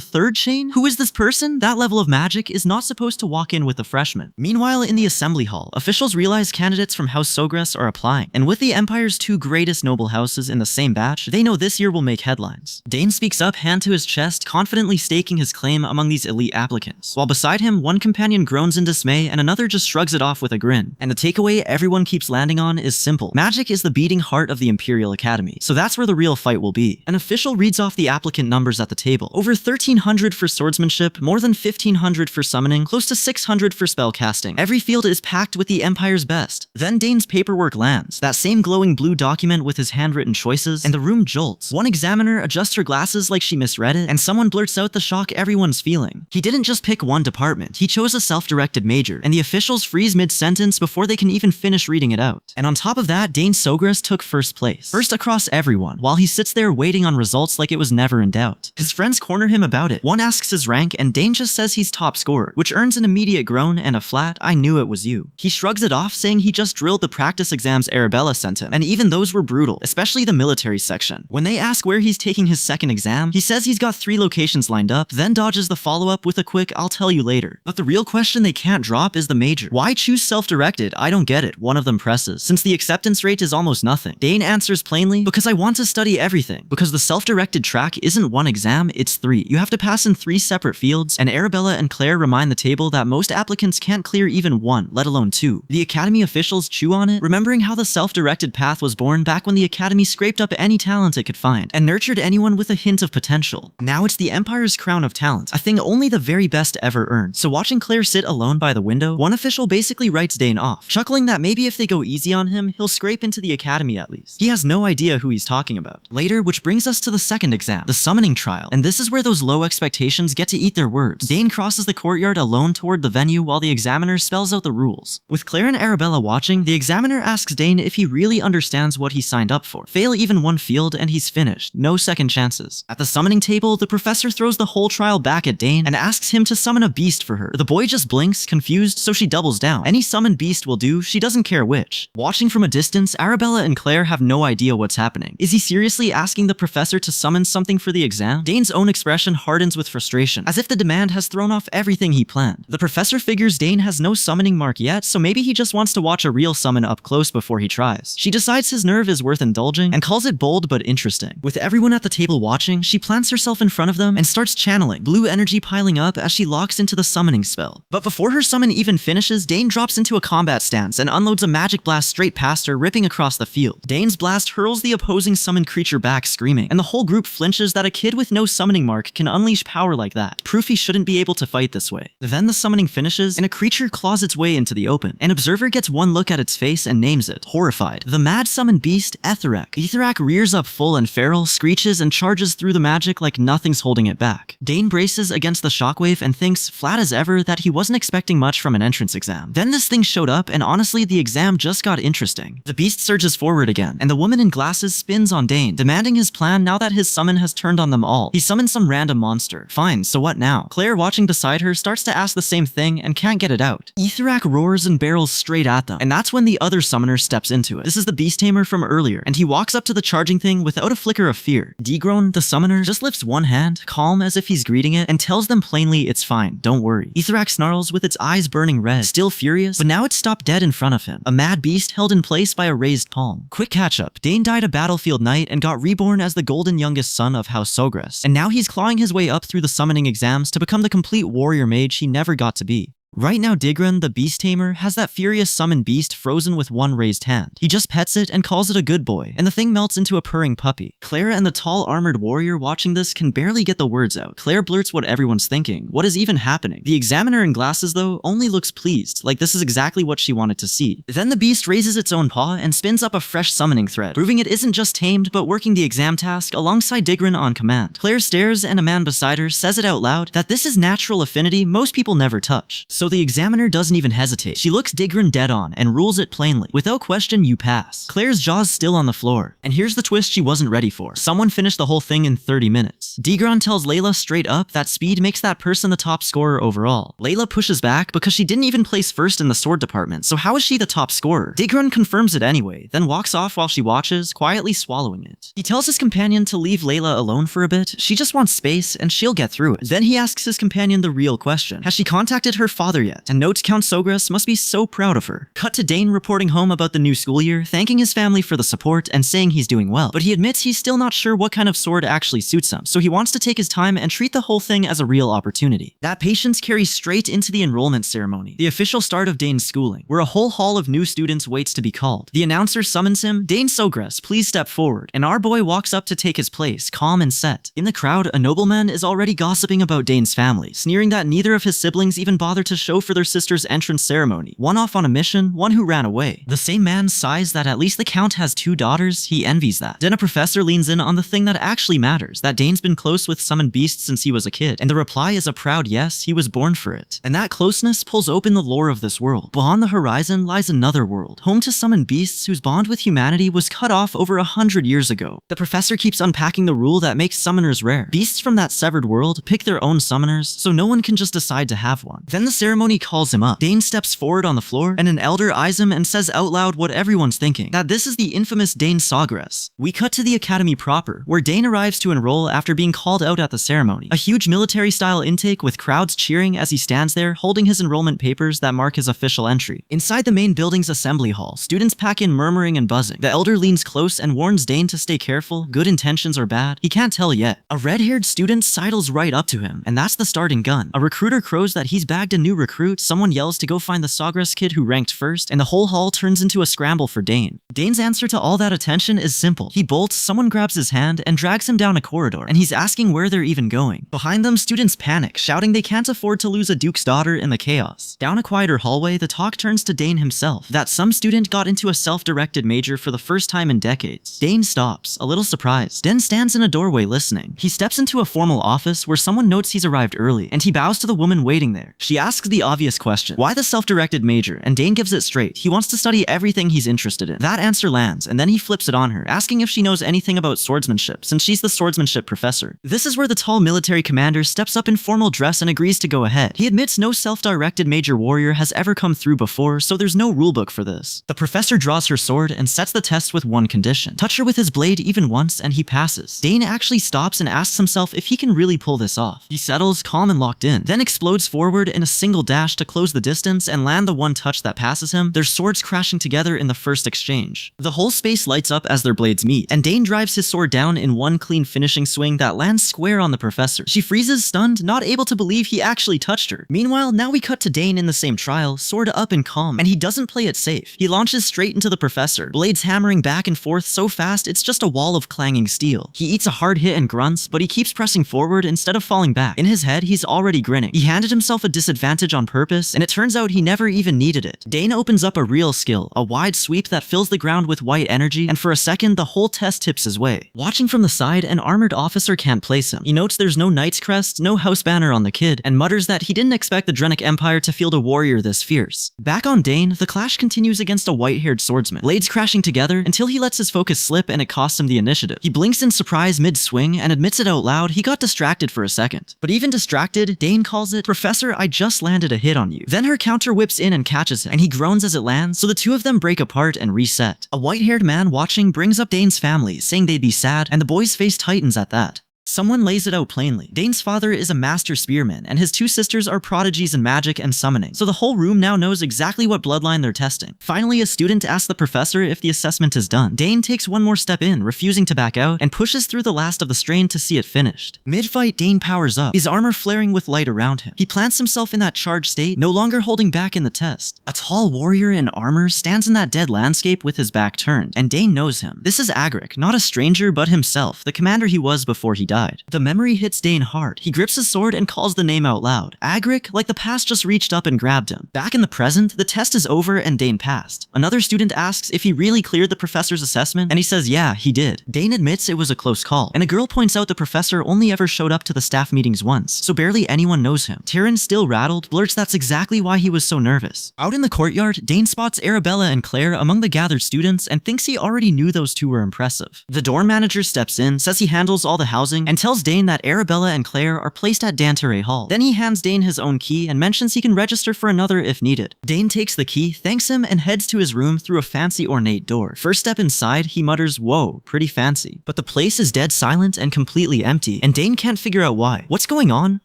third chain? Who is this person? That level of magic is not supposed to walk in with a freshman. Meanwhile, in the assembly hall, officials realize candidates from House Sogress are applying, and with the Empire's two greatest noble houses in the same batch, they know this year will make headlines. Dane speaks up, hand to his chest, confidently staking his claim among these elite applicants, while beside him, one companion groans in dismay and another just shrugs it off with a grin. And the takeaway everyone keeps landing on is simple. Magic is the beating heart of the Imperial Academy, so that's where the real fight will be. An official reads off the applicant numbers at the table. Over 1,300 for swordsmanship, more than 1,500 for summoning, close to 600 for spellcasting. Every field is packed with the Empire's best. Then Dane's paperwork lands, that same glowing blue document with his handwritten choices, and the room jolts. One examiner adjusts her glasses like she misread it, and someone blurts out the shock everyone's feeling. He didn't just pick one department, he chose a self-directed major, and the officials freeze mid-sentence before they can even finish reading it out. And on top of that, Dane Sogress took first place. First across everyone, while he sits there waiting on results like it was never in doubt. His friends corner him about it. One asks his rank, and Dane just says he's top scorer, which earns an immediate groan and a flat, "I knew it was you." He shrugs it off, saying he just drilled the practice exams Arabella sent him, and even those were brutal, especially the military section. When they ask where he's taking his second exam, he says he's got 3 locations lined up, then dodges the follow-up with a quick "I'll tell you later." But the real question they can't drop is the major. Why choose self-directed? I don't get it, one of them presses, since the acceptance rate is almost nothing. Dane answers plainly, "Because I want to study everything." Because the self-directed track isn't one exam, it's 3. You have to pass in 3 separate fields, and Arabella and Claire remind the table that most applicants can't clear even 1, let alone 2. The Academy officials chew on it, remembering how the self-directed path was born back when the Academy scraped up any talent it could find, and nurtured anyone with a hint of potential. Now it's the Empire's crown of talent, a thing only the very best ever earn. So watching Claire sit alone by the window, one official basically writes Dane off, chuckling that maybe if they go easy on him, he'll scrape into the Academy at least. He has no idea who he's talking about. Later, which brings us to the second exam, the summoning trial, and this is where those low expectations get to eat their words. Dane crosses the courtyard alone toward the venue while the examiner spells out the rules. With Claire and Arabella watching, the examiner asks Dane if he really understands what he signed up for. Fail even one field and he's finished, no second chances. At the summoning table, the professor throws the whole trial back at Dane and asks him to summon a beast for her. The boy just blinks, confused, so she doubles down. Any summoned beast will do, she doesn't care which. Watching from a distance, Arabella and Claire have no idea what's happening. Is he seriously asking the professor to summon something for the exam? Dane's own expression hardens with frustration, as if the demand has thrown off everything he planned. The professor figures Dane has no summoning mark yet, so maybe he just wants to watch a real summon up close before he tries. She decides his nerve is worth indulging and calls it bold but interesting. With everyone at the table watching, she plants herself in front of them and starts channeling, blue energy piling up as she locks into the summoning spell. But before her summon even finishes, Dane drops into a combat stance and unloads a magic blast straight past her, ripping across the field. Dane's blast hurls the opposing summoned creature back, screaming, and the whole group flinches that a kid with no summoning mark can unleash power like that. Proof he shouldn't be able to fight this way. Then the summoning finishes, and a creature claws its way into the open. An observer gets one look at its face and names it, horrified. The mad summoned beast, Etherak. Etherak rears up full and feral, screeches, and charges through the magic like nothing's holding it back. Dane braces against the shockwave and thinks, flat as ever, that he wasn't expecting much from an entrance exam. Then this thing showed up, and honestly, the exam just got interesting. The beast surges forward again, and the woman in glasses spins on Dane, demanding his plan now that his summon has turned on them all. He summons some random monster. Fine, so what now? Claire, watching beside her, starts to ask the same thing and can't get it out. Etherak roars and barrels straight at them, and that's when the other summoner steps into it. This is the beast tamer from earlier, and he walks up to the charging thing without a flicker of fear. Degroan, the summoner, just lifts one hand, calm as if he's greeting it, and tells them plainly it's fine, don't worry. Etherak snarls with its eyes burning red, still furious, but now it's stopped dead in front of him. A mad beast held in place by a raised palm. Quick catch up. Dane died a battlefield knight and got reborn as the golden youngest son of House Sogress, and now he's clawing his way up through the summoning exams to become the complete warrior mage he never got to be. Right now, Digran, the beast tamer, has that furious summoned beast frozen with one raised hand. He just pets it and calls it a good boy, and the thing melts into a purring puppy. Claire and the tall armored warrior watching this can barely get the words out. Claire blurts what everyone's thinking. What is even happening? The examiner in glasses, though, only looks pleased, like this is exactly what she wanted to see. Then the beast raises its own paw and spins up a fresh summoning thread, proving it isn't just tamed, but working the exam task alongside Digran on command. Claire stares, and a man beside her says it out loud that this is natural affinity most people never touch. So So the examiner doesn't even hesitate. She looks Digran dead on and rules it plainly. Without question, you pass. Claire's jaw's still on the floor. And here's the twist she wasn't ready for. Someone finished the whole thing in 30 minutes. Digran tells Layla straight up that speed makes that person the top scorer overall. Layla pushes back because she didn't even place first in the sword department, so how is she the top scorer? Digran confirms it anyway, then walks off while she watches, quietly swallowing it. He tells his companion to leave Layla alone for a bit. She just wants space and she'll get through it. Then he asks his companion the real question. Has she contacted her father yet? And notes Count Sogras must be so proud of her. Cut to Dane reporting home about the new school year, thanking his family for the support and saying he's doing well. But he admits he's still not sure what kind of sword actually suits him, so he wants to take his time and treat the whole thing as a real opportunity. That patience carries straight into the enrollment ceremony, the official start of Dane's schooling, where a whole hall of new students waits to be called. The announcer summons him, Dane Sogras, please step forward, and our boy walks up to take his place, calm and set. In the crowd, a nobleman is already gossiping about Dane's family, sneering that neither of his siblings even bothered to show for their sister's entrance ceremony, one off on a mission, one who ran away. The same man sighs that at least the Count has 2 daughters, he envies that. Then a professor leans in on the thing that actually matters, that Dane's been close with summoned beasts since he was a kid, and the reply is a proud yes, he was born for it. And that closeness pulls open the lore of this world. Beyond the horizon lies another world, home to summoned beasts whose bond with humanity was cut off over 100 years ago. The professor keeps unpacking the rule that makes summoners rare. Beasts from that severed world pick their own summoners, so no one can just decide to have one. Then the ceremony calls him up. Dane steps forward on the floor, and an elder eyes him and says out loud what everyone's thinking, that this is the infamous Dane Sogras. We cut to the academy proper, where Dane arrives to enroll after being called out at the ceremony. A huge military-style intake with crowds cheering as he stands there holding his enrollment papers that mark his official entry. Inside the main building's assembly hall, students pack in murmuring and buzzing. The elder leans close and warns Dane to stay careful, good intentions or bad, he can't tell yet. A red-haired student sidles right up to him, and that's the starting gun. A recruiter crows that he's bagged a new recruit, someone yells to go find the Sogras kid who ranked first, and the whole hall turns into a scramble for Dane. Dane's answer to all that attention is simple. He bolts, someone grabs his hand and drags him down a corridor, and he's asking where they're even going. Behind them, students panic, shouting they can't afford to lose a duke's daughter in the chaos. Down a quieter hallway, the talk turns to Dane himself, that some student got into a self-directed major for the first time in decades. Dane stops, a little surprised, then stands in a doorway listening. He steps into a formal office where someone notes he's arrived early, and he bows to the woman waiting there. She asks the obvious question, why the self-directed major? And Dane gives it straight. He wants to study everything he's interested in. That answer lands, and then he flips it on her, asking if she knows anything about swordsmanship, since she's the swordsmanship professor. This is where the tall military commander steps up in formal dress and agrees to go ahead. He admits no self-directed major warrior has ever come through before, so there's no rulebook for this. The professor draws her sword and sets the test with one condition. Touch her with his blade even once and he passes. Dane actually stops and asks himself if he can really pull this off. He settles, calm and locked in, then explodes forward in a single dash to close the distance and land the one touch that passes him, their swords crashing together in the first exchange. The whole space lights up as their blades meet, and Dane drives his sword down in one clean finishing swing that lands square on the professor. She freezes, stunned, not able to believe he actually touched her. Meanwhile, now we cut to Dane in the same trial, sword up and calm, and he doesn't play it safe. He launches straight into the professor, blades hammering back and forth so fast it's just a wall of clanging steel. He eats a hard hit and grunts, but he keeps pressing forward instead of falling back. In his head, he's already grinning. He handed himself a disadvantage on purpose, and it turns out he never even needed it. Dane opens up a real skill, a wide sweep that fills the ground with white energy, and for a second, the whole test tips his way. Watching from the side, an armored officer can't place him. He notes there's no knight's crest, no house banner on the kid, and mutters that he didn't expect the Drenic Empire to field a warrior this fierce. Back on Dane, the clash continues against a white-haired swordsman, blades crashing together until he lets his focus slip and it costs him the initiative. He blinks in surprise mid-swing and admits it out loud he got distracted for a second. But even distracted, Dane calls it, "Professor, I just landed a hit on you." Then her counter whips in and catches him, and he groans as it lands, so the two of them break apart and reset. A white-haired man watching brings up Dane's family, saying they'd be sad, and the boy's face tightens at that. Someone lays it out plainly. Dane's father is a master spearman, and his 2 sisters are prodigies in magic and summoning, so the whole room now knows exactly what bloodline they're testing. Finally, a student asks the professor if the assessment is done. Dane takes one more step in, refusing to back out, and pushes through the last of the strain to see it finished. Mid-fight, Dane powers up, his armor flaring with light around him. He plants himself in that charged state, no longer holding back in the test. A tall warrior in armor stands in that dead landscape with his back turned, and Dane knows him. This is Agric, not a stranger but himself, the commander he was before he died. died. The memory hits Dane hard. He grips his sword and calls the name out loud. Agric, like the past just reached up and grabbed him. Back in the present, the test is over and Dane passed. Another student asks if he really cleared the professor's assessment, and he says yeah, he did. Dane admits it was a close call, and a girl points out the professor only ever showed up to the staff meetings once, so barely anyone knows him. Tyrion, still rattled, blurts that's exactly why he was so nervous. Out in the courtyard, Dane spots Arabella and Claire among the gathered students and thinks he already knew those two were impressive. The dorm manager steps in, says he handles all the housing, and tells Dane that Arabella and Claire are placed at Danteray Hall. Then he hands Dane his own key and mentions he can register for another if needed. Dane takes the key, thanks him, and heads to his room through a fancy ornate door. First step inside, he mutters, "Whoa, pretty fancy." But the place is dead silent and completely empty, and Dane can't figure out why. What's going on?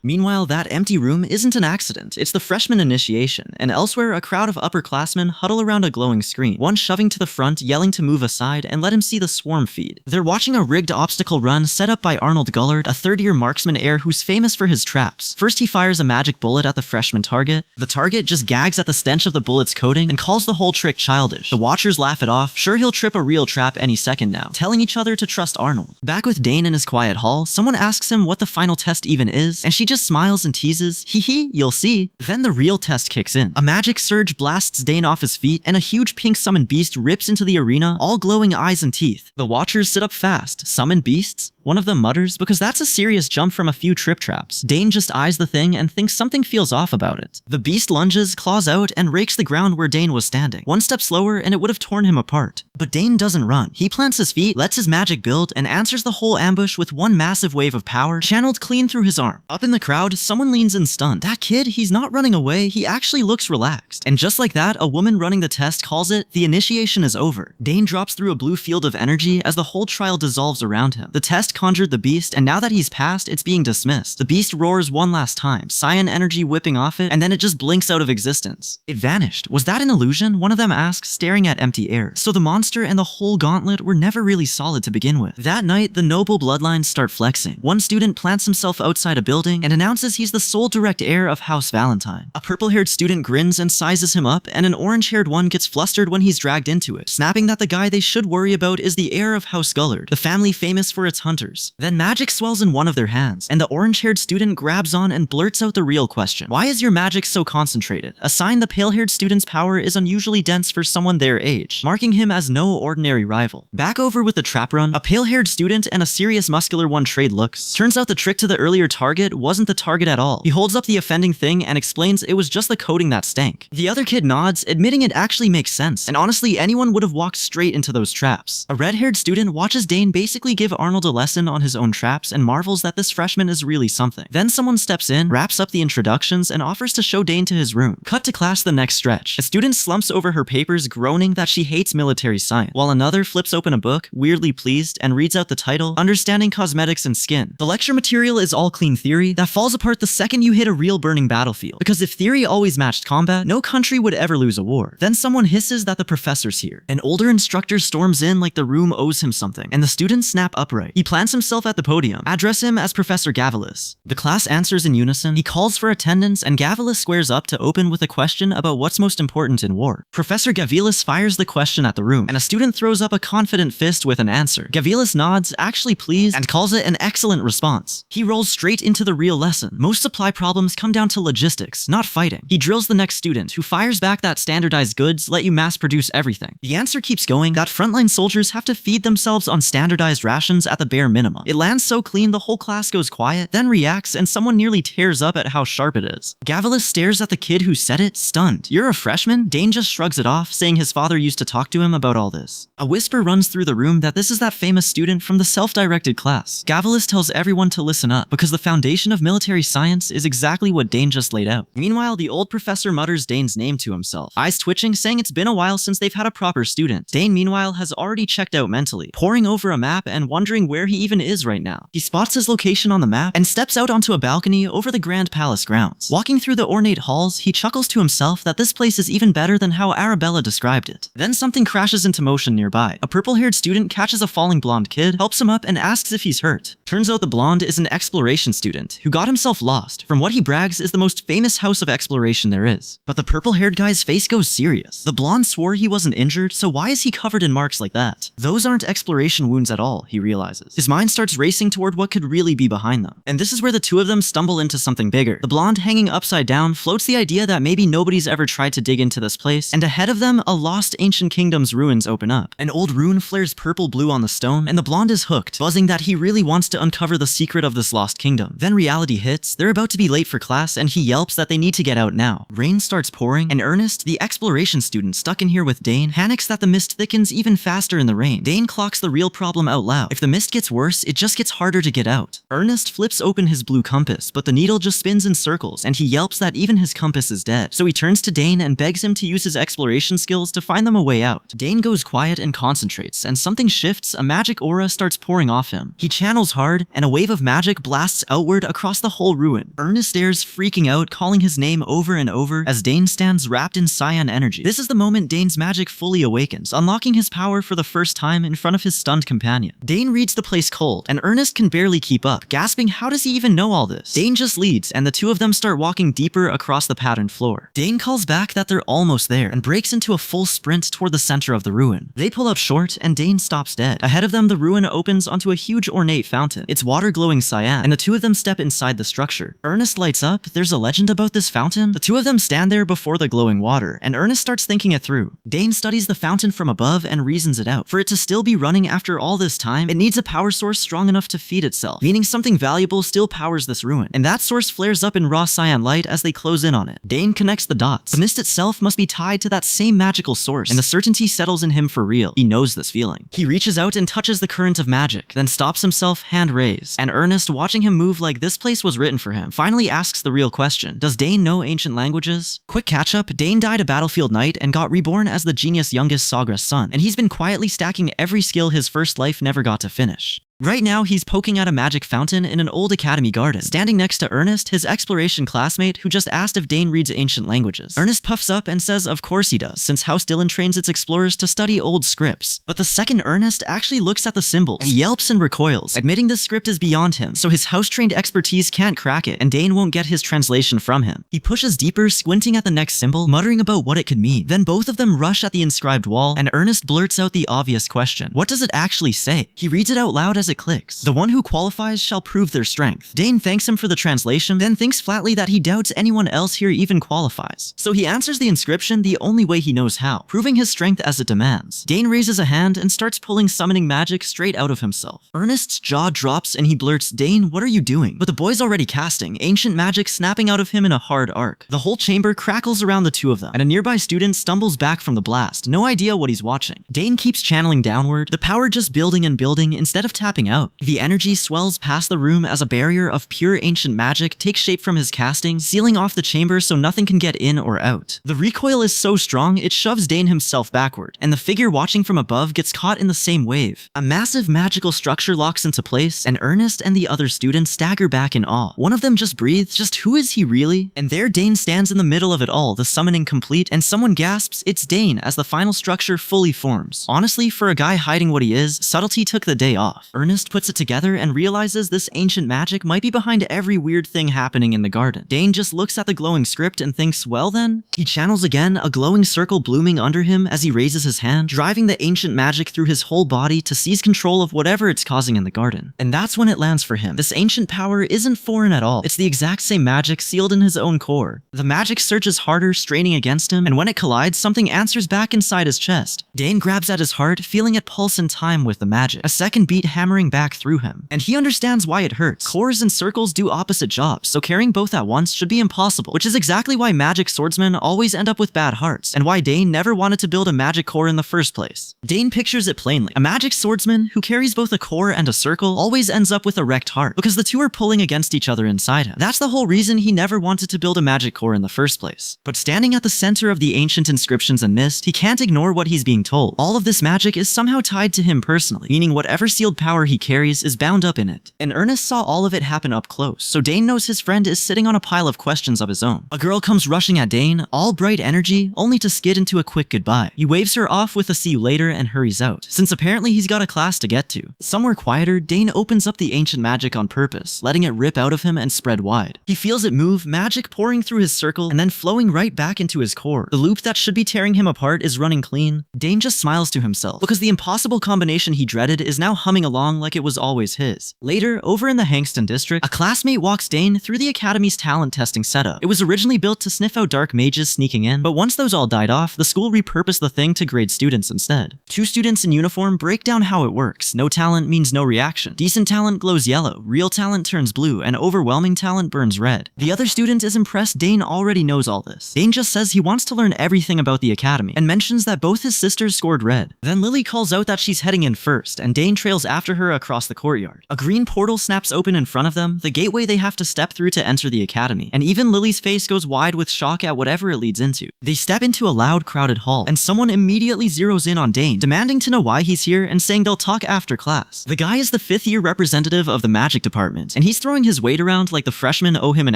Meanwhile, that empty room isn't an accident. It's the freshman initiation, and elsewhere a crowd of upperclassmen huddle around a glowing screen, one shoving to the front, yelling to move aside and let him see the swarm feed. They're watching a rigged obstacle run set up by Arnold Gullard, a third-year marksman heir who's famous for his traps. First he fires a magic bullet at the freshman target. The target just gags at the stench of the bullet's coating and calls the whole trick childish. The watchers laugh it off, sure he'll trip a real trap any second now, telling each other to trust Arnold. Back with Dane in his quiet hall, someone asks him what the final test even is, and she just smiles and teases, "Hee hee, you'll see." Then the real test kicks in. A magic surge blasts Dane off his feet, and a huge pink summoned beast rips into the arena, all glowing eyes and teeth. The watchers sit up fast. Summoned beasts? One of them mutters, because that's a serious jump from a few trip traps. Dane just eyes the thing and thinks something feels off about it. The beast lunges, claws out, and rakes the ground where Dane was standing. One step slower and it would have torn him apart. But Dane doesn't run. He plants his feet, lets his magic build, and answers the whole ambush with one massive wave of power, channeled clean through his arm. Up in the crowd, someone leans in stunned. That kid, he's not running away, he actually looks relaxed. And just like that, a woman running the test calls it, "The initiation is over." Dane drops through a blue field of energy as the whole trial dissolves around him. The test conjured the beast, and now that he's passed, it's being dismissed. The beast roars one last time, cyan energy whipping off it, and then it just blinks out of existence. It vanished. Was that an illusion? One of them asks, staring at empty air. So the monster and the whole gauntlet were never really solid to begin with. That night, the noble bloodlines start flexing. One student plants himself outside a building and announces he's the sole direct heir of House Valentine. A purple-haired student grins and sizes him up, and an orange-haired one gets flustered when he's dragged into it, snapping that the guy they should worry about is the heir of House Gullard, the family famous for its hunters. Then magic swells in one of their hands, and the orange-haired student grabs on and blurts out the real question. Why is your magic so concentrated? A sign the pale-haired student's power is unusually dense for someone their age, marking him as no ordinary rival. Back over with the trap run, a pale-haired student and a serious muscular one trade looks. Turns out the trick to the earlier target wasn't the target at all. He holds up the offending thing and explains it was just the coating that stank. The other kid nods, admitting it actually makes sense, and honestly anyone would have walked straight into those traps. A red-haired student watches Dane basically give Arnold a lesson on his own traps and marvels that this freshman is really something. Then someone steps in, wraps up the introductions, and offers to show Dane to his room. Cut to class the next stretch. A student slumps over her papers, groaning that she hates military science, while another flips open a book, weirdly pleased, and reads out the title, Understanding Cosmetics and Skin. The lecture material is all clean theory that falls apart the second you hit a real burning battlefield. Because if theory always matched combat, no country would ever lose a war. Then someone hisses that the professor's here. An older instructor storms in like the room owes him something, and the students snap upright. He plants himself at the podium. Address him as Professor Gavilis. The class answers in unison. He calls for attendance, and Gavilis squares up to open with a question about what's most important in war. Professor Gavilis fires the question at the room, and a student throws up a confident fist with an answer. Gavilis nods, actually pleased, and calls it an excellent response. He rolls straight into the real lesson. Most supply problems come down to logistics, not fighting. He drills the next student, who fires back that standardized goods let you mass produce everything. The answer keeps going that frontline soldiers have to feed themselves on standardized rations at the bare minimum. It lands so clean the whole class goes quiet, then reacts, and someone nearly tears up at how sharp it is. Gavilis stares at the kid who said it, stunned. "You're a freshman?" Dane just shrugs it off, saying his father used to talk to him about all this. A whisper runs through the room that this is that famous student from the self-directed class. Gavilis tells everyone to listen up, because the foundation of military science is exactly what Dane just laid out. Meanwhile, the old professor mutters Dane's name to himself, eyes twitching, saying it's been a while since they've had a proper student. Dane, meanwhile, has already checked out mentally, poring over a map and wondering where he even is right now. He spots his location on the map and steps out onto a balcony over the Grand Palace grounds. Walking through the ornate halls, he chuckles to himself that this place is even better than how Arabella described it. Then something crashes into motion nearby. A purple-haired student catches a falling blonde kid, helps him up, and asks if he's hurt. Turns out the blonde is an exploration student who got himself lost from what he brags is the most famous house of exploration there is. But the purple-haired guy's face goes serious. The blonde swore he wasn't injured, so why is he covered in marks like that? Those aren't exploration wounds at all, he realizes. His mind starts racing toward what could really be behind them. And this is where the two of them stumble into something bigger. The blonde hanging upside down floats the idea that maybe nobody's ever tried to dig into this place, and ahead of them, a lost ancient kingdom's ruins open up. An old rune flares purple-blue on the stone, and the blonde is hooked, buzzing that he really wants to uncover the secret of this lost kingdom. Then reality hits, they're about to be late for class, and he yelps that they need to get out now. Rain starts pouring, and Ernest, the exploration student stuck in here with Dane, panics that the mist thickens even faster in the rain. Dane clocks the real problem out loud. If the mist gets worse, it just gets harder to get out. Ernest flips open his blue compass, but the needle just spins in circles, and he yelps that even his compass is dead. So he turns to Dane and begs him to use his exploration skills to find them a way out. Dane goes quiet and concentrates, and something shifts. A magic aura starts pouring off him. He channels hard, and a wave of magic blasts outward across the whole ruin. Ernest stares, freaking out, calling his name over and over as Dane stands wrapped in cyan energy. This is the moment Dane's magic fully awakens, unlocking his power for the first time in front of his stunned companion. Dane reads the place cold, and Ernest can barely keep up, gasping how does he even know all this? Dane just leads, and the two of them start walking deeper across the patterned floor. Dane calls back that they're almost there, and breaks into a full sprint toward the center of the ruin. They pull up short, and Dane stops dead. Ahead of them, the ruin opens onto a huge ornate fountain, its water glowing cyan, and the two of them step inside the structure. Ernest lights up. There's a legend about this fountain? The two of them stand there before the glowing water, and Ernest starts thinking it through. Dane studies the fountain from above and reasons it out. For it to still be running after all this time, it needs a power source strong enough to feed itself, meaning something valuable still powers this ruin. And that source flares up in raw cyan light as they close in on it. Dane connects the dots. The mist itself must be tied to that same magical source, and the certainty settles in him for real. He knows this feeling. He reaches out and touches the current of magic, then stops himself, hand raised. And Ernest, watching him move like this place was written for him, finally asks the real question. Does Dane know ancient languages? Quick catch up, Dane died a battlefield knight and got reborn as the genius youngest Sagra's son, and he's been quietly stacking every skill his first life never got to finish. Right now, he's poking at a magic fountain in an old academy garden, standing next to Ernest, his exploration classmate, who just asked if Dane reads ancient languages. Ernest puffs up and says of course he does, since House Dillon trains its explorers to study old scripts. But the second Ernest actually looks at the symbols, he yelps and recoils, admitting this script is beyond him, so his house-trained expertise can't crack it, and Dane won't get his translation from him. He pushes deeper, squinting at the next symbol, muttering about what it could mean. Then both of them rush at the inscribed wall, and Ernest blurts out the obvious question. What does it actually say? He reads it out loud as it clicks. The one who qualifies shall prove their strength. Dane thanks him for the translation, then thinks flatly that he doubts anyone else here even qualifies. So he answers the inscription the only way he knows how, proving his strength as it demands. Dane raises a hand and starts pulling summoning magic straight out of himself. Ernest's jaw drops and he blurts, Dane, what are you doing? But the boy's already casting, ancient magic snapping out of him in a hard arc. The whole chamber crackles around the two of them, and a nearby student stumbles back from the blast, no idea what he's watching. Dane keeps channeling downward, the power just building and building instead of tapping out. The energy swells past the room as a barrier of pure ancient magic takes shape from his casting, sealing off the chamber so nothing can get in or out. The recoil is so strong, it shoves Dane himself backward, and the figure watching from above gets caught in the same wave. A massive magical structure locks into place, and Ernest and the other students stagger back in awe. One of them just breathes, just who is he really? And there Dane stands in the middle of it all, the summoning complete, and someone gasps, it's Dane, as the final structure fully forms. Honestly, for a guy hiding what he is, subtlety took the day off. Ernest puts it together and realizes this ancient magic might be behind every weird thing happening in the garden. Dane just looks at the glowing script and thinks, well then? He channels again, a glowing circle blooming under him as he raises his hand, driving the ancient magic through his whole body to seize control of whatever it's causing in the garden. And that's when it lands for him. This ancient power isn't foreign at all. It's the exact same magic sealed in his own core. The magic surges harder, straining against him, and when it collides, something answers back inside his chest. Dane grabs at his heart, feeling it pulse in time with the magic, a second beat hammering back through him. And he understands why it hurts. Cores and circles do opposite jobs, so carrying both at once should be impossible, which is exactly why magic swordsmen always end up with bad hearts, and why Dane never wanted to build a magic core in the first place. Dane pictures it plainly. A magic swordsman who carries both a core and a circle always ends up with a wrecked heart, because the two are pulling against each other inside him. That's the whole reason he never wanted to build a magic core in the first place. But standing at the center of the ancient inscriptions and mist, he can't ignore what he's being told. All of this magic is somehow tied to him personally, meaning whatever sealed power he carries is bound up in it. And Ernest saw all of it happen up close, so Dane knows his friend is sitting on a pile of questions of his own. A girl comes rushing at Dane, all bright energy, only to skid into a quick goodbye. He waves her off with a see you later and hurries out, since apparently he's got a class to get to. Somewhere quieter, Dane opens up the ancient magic on purpose, letting it rip out of him and spread wide. He feels it move, magic pouring through his circle and then flowing right back into his core. The loop that should be tearing him apart is running clean. Dane just smiles to himself, because the impossible combination he dreaded is now humming along strong like it was always his. Later, over in the Hangston district, a classmate walks Dane through the academy's talent testing setup. It was originally built to sniff out dark mages sneaking in, but once those all died off, the school repurposed the thing to grade students instead. Two students in uniform break down how it works. No talent means no reaction. Decent talent glows yellow, real talent turns blue, and overwhelming talent burns red. The other student is impressed Dane already knows all this. Dane just says he wants to learn everything about the academy, and mentions that both his sisters scored red. Then Lily calls out that she's heading in first, and Dane trails after her across the courtyard. A green portal snaps open in front of them, the gateway they have to step through to enter the academy, and even Lily's face goes wide with shock at whatever it leads into. They step into a loud, crowded hall, and someone immediately zeroes in on Dane, demanding to know why he's here and saying they'll talk after class. The guy is the 5th-year representative of the magic department, and he's throwing his weight around like the freshmen owe him an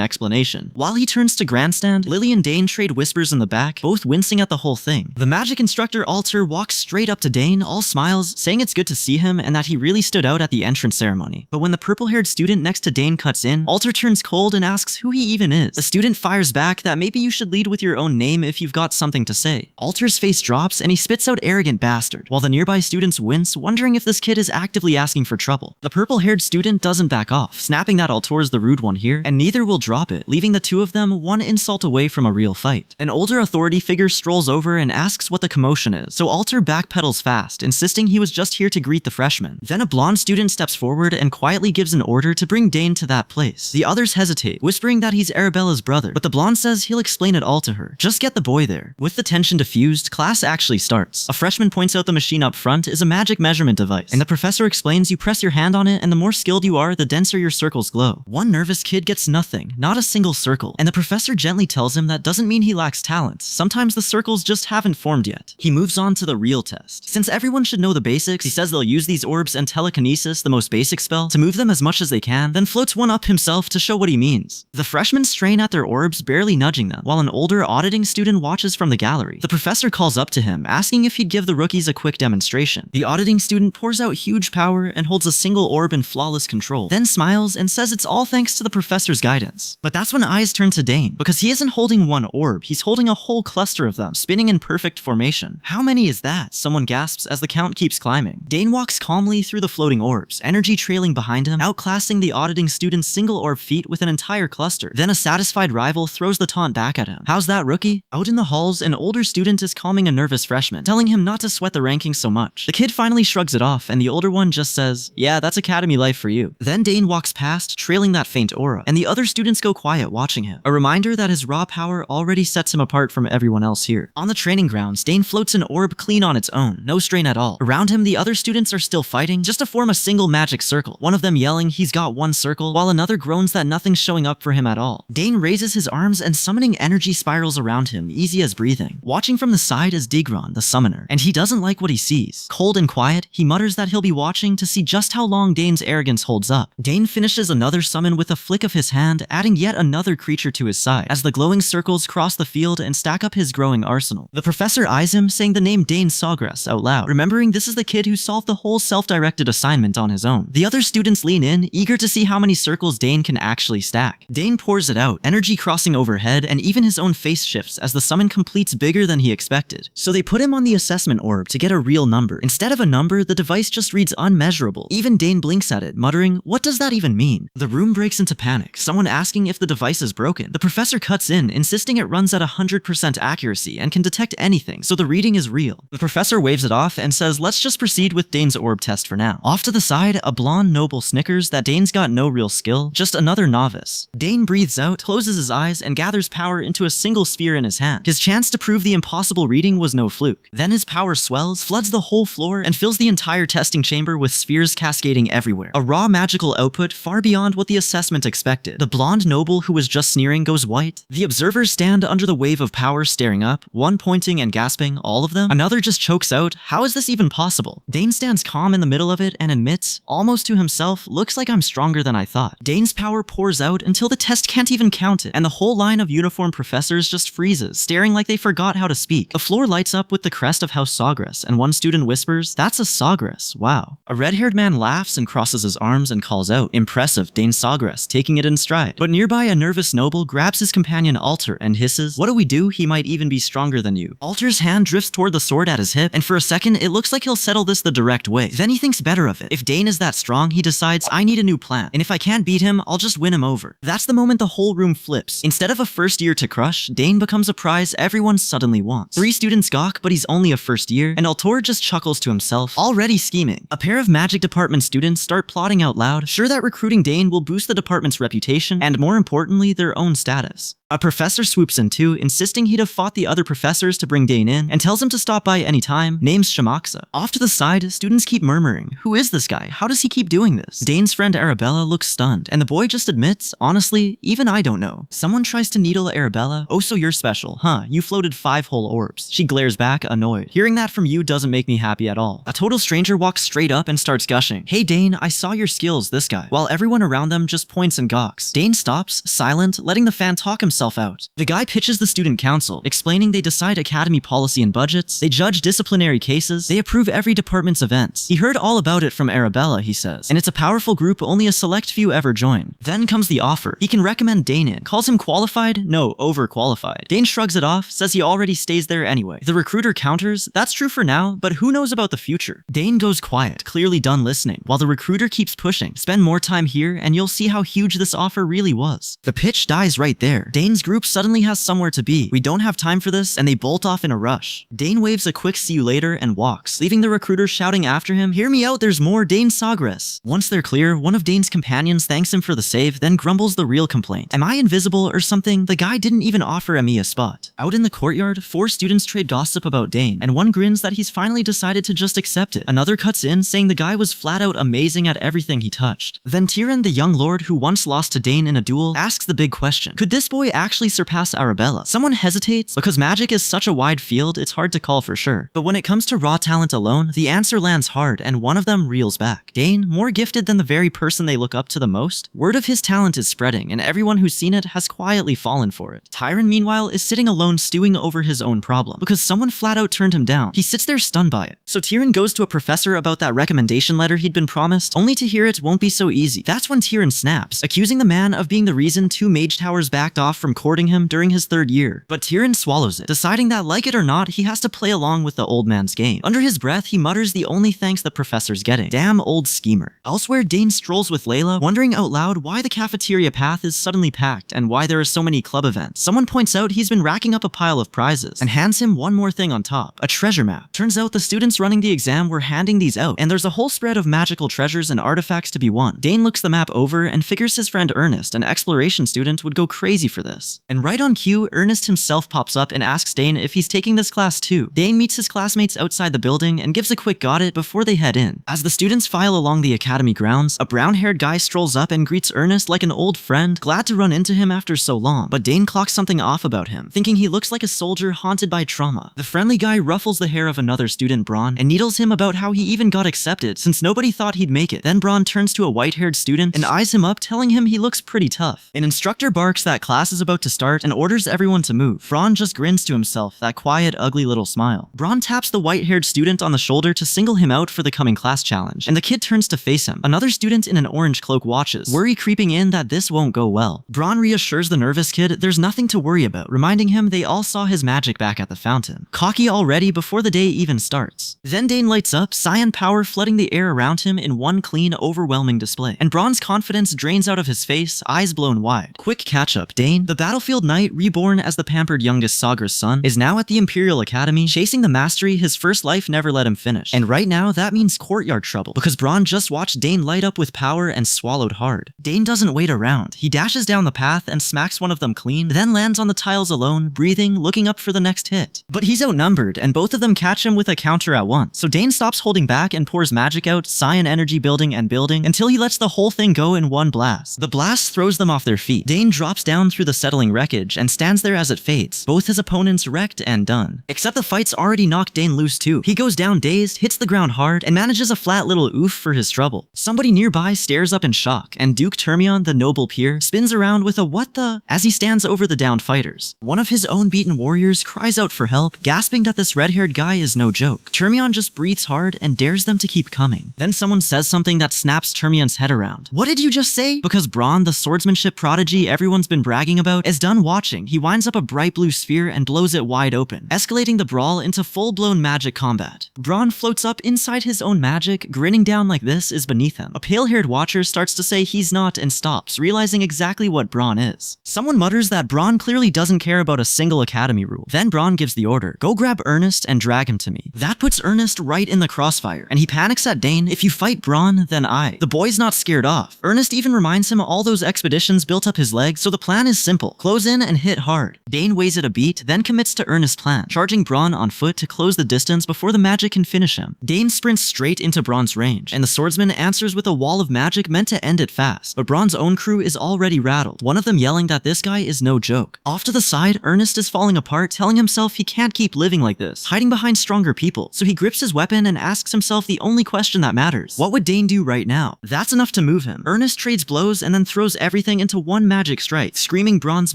explanation. While he turns to grandstand, Lily and Dane trade whispers in the back, both wincing at the whole thing. The magic instructor Alter walks straight up to Dane, all smiles, saying it's good to see him and that he really stood out at the entrance ceremony. But when the purple-haired student next to Dane cuts in, Alter turns cold and asks who he even is. The student fires back that maybe you should lead with your own name if you've got something to say. Alter's face drops and he spits out arrogant bastard, while the nearby students wince, wondering if this kid is actively asking for trouble. The purple-haired student doesn't back off, snapping that Altor's the rude one here, and neither will drop it, leaving the two of them one insult away from a real fight. An older authority figure strolls over and asks what the commotion is, so Alter backpedals fast, insisting he was just here to greet the freshmen. Then a blonde student steps forward and quietly gives an order to bring Dane to that place. The others hesitate, whispering that he's Arabella's brother, but the blonde says he'll explain it all to her. Just get the boy there. With the tension diffused, class actually starts. A freshman points out the machine up front is a magic measurement device, and the professor explains you press your hand on it and the more skilled you are, the denser your circles glow. One nervous kid gets nothing, not a single circle, and the professor gently tells him that doesn't mean he lacks talent. Sometimes the circles just haven't formed yet. He moves on to the real test. Since everyone should know the basics, he says they'll use these orbs and telekinesis, the most basic spell, to move them as much as they can, then floats one up himself to show what he means. The freshmen strain at their orbs, barely nudging them, while an older auditing student watches from the gallery. The professor calls up to him, asking if he'd give the rookies a quick demonstration. The auditing student pours out huge power and holds a single orb in flawless control, then smiles and says it's all thanks to the professor's guidance. But that's when eyes turn to Dane, because he isn't holding one orb, he's holding a whole cluster of them, spinning in perfect formation. How many is that? Someone gasps as the count keeps climbing. Dane walks calmly through the floating orbs, energy trailing behind him, outclassing the auditing student's single orb feat with an entire cluster. Then a satisfied rival throws the taunt back at him. How's that, rookie? Out in the halls, an older student is calming a nervous freshman, telling him not to sweat the rankings so much. The kid finally shrugs it off, and the older one just says, yeah, that's academy life for you. Then Dane walks past, trailing that faint aura, and the other students go quiet watching him. A reminder that his raw power already sets him apart from everyone else here. On the training grounds, Dane floats an orb clean on its own, no strain at all. Around him, the other students are still fighting, just to form a single magic circle, one of them yelling he's got one circle, while another groans that nothing's showing up for him at all. Dane raises his arms and summoning energy spirals around him, easy as breathing. Watching from the side is Digron, the summoner, and he doesn't like what he sees. Cold and quiet, he mutters that he'll be watching to see just how long Dane's arrogance holds up. Dane finishes another summon with a flick of his hand, adding yet another creature to his side, as the glowing circles cross the field and stack up his growing arsenal. The professor eyes him, saying the name Dane Sawgrass out loud, remembering this is the kid who solved the whole self-directed assignment on his own. The other students lean in, eager to see how many circles Dane can actually stack. Dane pours it out, energy crossing overhead, and even his own face shifts as the summon completes bigger than he expected. So they put him on the assessment orb to get a real number. Instead of a number, the device just reads unmeasurable. Even Dane blinks at it, muttering, what does that even mean? The room breaks into panic, someone asking if the device is broken. The professor cuts in, insisting it runs at 100% accuracy and can detect anything, so the reading is real. The professor waves it off and says let's just proceed with Dane's orb test for now. Off to the side, a blonde noble snickers that Dane's got no real skill, just another novice. Dane breathes out, closes his eyes, and gathers power into a single sphere in his hand. His chance to prove the impossible reading was no fluke. Then his power swells, floods the whole floor, and fills the entire testing chamber with spheres cascading everywhere. A raw magical output far beyond what the assessment expected. The blonde noble who was just sneering goes white. The observers stand under the wave of power staring up, one pointing and gasping, all of them. Another just chokes out, how is this even possible? Dane stands calm in the middle of it and admits, almost to himself, looks like I'm stronger than I thought. Dane's power pours out until the test can't even count it, and the whole line of uniformed professors just freezes, staring like they forgot how to speak. The floor lights up with the crest of House Sawgrass, and one student whispers, that's a Sawgrass, wow. A red-haired man laughs and crosses his arms and calls out, impressive, Dane Sawgrass, taking it in stride. But nearby a nervous noble grabs his companion Alter and hisses, what do we do? He might even be stronger than you. Alter's hand drifts toward the sword at his hip, and for a second it looks like he'll settle this the direct way. Then he thinks better aware of it. If Dane is that strong, he decides, I need a new plan, and if I can't beat him, I'll just win him over. That's the moment the whole room flips. Instead of a first year to crush, Dane becomes a prize everyone suddenly wants. 3 students gawk, but he's only a first year, and Altor just chuckles to himself, already scheming. A pair of magic department students start plotting out loud, sure that recruiting Dane will boost the department's reputation, and more importantly, their own status. A professor swoops in too, insisting he'd have fought the other professors to bring Dane in, and tells him to stop by any time, names Shamaxa. Off to the side, students keep murmuring, who is this guy? How does he keep doing this? Dane's friend Arabella looks stunned, and the boy just admits, honestly, even I don't know. Someone tries to needle Arabella. Oh, so you're special, huh? You floated 5 whole orbs. She glares back, annoyed. Hearing that from you doesn't make me happy at all. A total stranger walks straight up and starts gushing. Hey Dane, I saw your skills, this guy. While everyone around them just points and gawks. Dane stops, silent, letting the fan talk himself out. The guy pitches the student council, explaining they decide academy policy and budgets, they judge disciplinary cases, they approve every department's events. He heard all about it from Arabella, he says, and it's a powerful group only a select few ever join. Then comes the offer. He can recommend Dane in, calls him qualified? No, overqualified. Dane shrugs it off, says he already stays there anyway. The recruiter counters, that's true for now, but who knows about the future? Dane goes quiet, clearly done listening, while the recruiter keeps pushing. Spend more time here and you'll see how huge this offer really was. The pitch dies right there. Dane's group suddenly has somewhere to be. We don't have time for this, and they bolt off in a rush. Dane waves a quick see you later and walks, leaving the recruiter shouting after him, hear me out, there's more, Dane Sagres. Once they're clear, one of Dane's companions thanks him for the save, then grumbles the real complaint. Am I invisible or something? The guy didn't even offer me a spot. Out in the courtyard, 4 students trade gossip about Dane, and one grins that he's finally decided to just accept it. Another cuts in, saying the guy was flat out amazing at everything he touched. Then Tyrion, the young lord who once lost to Dane in a duel, asks the big question. Could this boy actually surpass Arabella? Someone hesitates. Because magic is such a wide field, it's hard to call for sure. But when it comes to raw talent alone, the answer lands hard, and one of them reels back. Dane, more gifted than the very person they look up to the most? Word of his talent is spreading, and everyone who's seen it has quietly fallen for it. Tyrion, meanwhile, is sitting alone stewing over his own problem, because someone flat out turned him down. He sits there stunned by it. So Tyrion goes to a professor about that recommendation letter he'd been promised, only to hear it won't be so easy. That's when Tyrion snaps, accusing the man of being the reason 2 mage towers backed off from courting him during his 3rd year. But Tyrion swallows it, deciding that like it or not, he has to play along with the old man's game. Under his breath, he mutters the only thanks the professor's getting. Damn old schemer. Elsewhere, Dane strolls with Layla, wondering out loud why the cafeteria path is suddenly packed and why there are so many club events. Someone points out he's been racking up a pile of prizes and hands him one more thing on top, a treasure map. Turns out the students running the exam were handing these out, and there's a whole spread of magical treasures and artifacts to be won. Dane looks the map over and figures his friend Ernest, an exploration student, would go crazy for this. And right on cue, Ernest himself pops up and asks Dane if he's taking this class too. Dane meets his classmates outside the building and gives a quick got it before they head in. As the students file along the academy grounds, a brown-haired guy strolls up and greets Ernest like an old friend, glad to run into him after so long. But Dane clocks something off about him, thinking he looks like a soldier haunted by trauma. The friendly guy ruffles the hair of another student, Braun, and needles him about how he even got accepted since nobody thought he'd make it. Then Braun turns to a white-haired student and eyes him up, telling him he looks pretty tough. An instructor barks that class is about to start and orders everyone to move. Braun just grins to himself, that quiet, ugly little smile. Braun taps the white-haired student on the shoulder to single him out for the coming class challenge, and the kid turns to face him. Another student in an orange cloak watches, worry creeping in that this won't go well. Braun reassures the nervous kid there's nothing to worry about, reminding him they all saw his magic back at the fountain. Cocky already before the day even starts. Then Dane lights up, cyan power flooding the air around him in one clean, overwhelming display, and Braun's confidence drains out of his face, eyes blown wide. Quick catch-up, Dane, the battlefield knight reborn as the pampered youngest Sagra's son, is now at the Imperial Academy, chasing the mastery his first life never let him finish. And right now, that means courtyard trouble, because Braun just watched Dane light up with power and swallowed hard. Dane doesn't wait around. He dashes down the path and smacks one of them clean, then lands on the tiles alone, breathing, looking up for the next hit. But he's outnumbered, and both of them catch him with a counter at once. So Dane stops holding back and pours magic out, cyan energy building and building, until he lets the whole thing go in one blast. The blast throws them off their feet. Dane drops down through the settling wreckage and stands there as it fades, both his opponents wrecked and done. Except the fight's already knocked Dane loose too. He goes down dazed, hits the ground hard, and manages a flat little oof for his trouble. Somebody nearby stares up in shock, and Duke Termion, the noble peer, spins around with a what the as he stands over the downed fighters. One of his own beaten warriors cries out for help, gasping that this red-haired guy is no joke. Termion just breathes hard and dares them to keep coming. Then someone says something that snaps Termion's head around. What did you just say? Because Braun, the swordsmanship prodigy everyone's been bragging about is done watching. He winds up a bright blue sphere and blows it wide open, escalating the brawl into full-blown magic combat. Braun floats up inside his own magic, grinning down like this is beneath him. A pale-haired watcher starts to say he's not and stops, realizing exactly what Braun is. Someone mutters that Braun clearly doesn't care about a single academy rule. Then Braun gives the order, go grab Ernest and drag him to me. That puts Ernest right in the crossfire, and he panics at Dane, if you fight Braun, then I. The boy's not scared off. Ernest even reminds him all those expeditions built up his legs, so the plan is simple. Close in and hit hard. Dane weighs it a beat, then commits to Ernest's plan, charging Braun on foot to close the distance before the magic can finish him. Dane sprints straight into Braun's range, and the swordsman answers with a wall of magic meant to end it fast. But Braun's own crew is already rattled, one of them yelling that this guy is no joke. Off to the side, Ernest is falling apart, telling himself he can't keep living like this, hiding behind stronger people. So he grips his weapon and asks himself the only question that matters. What would Dane do right now? That's enough to move him. Ernest trades blows and then throws everything into one magic strike, screaming Bronze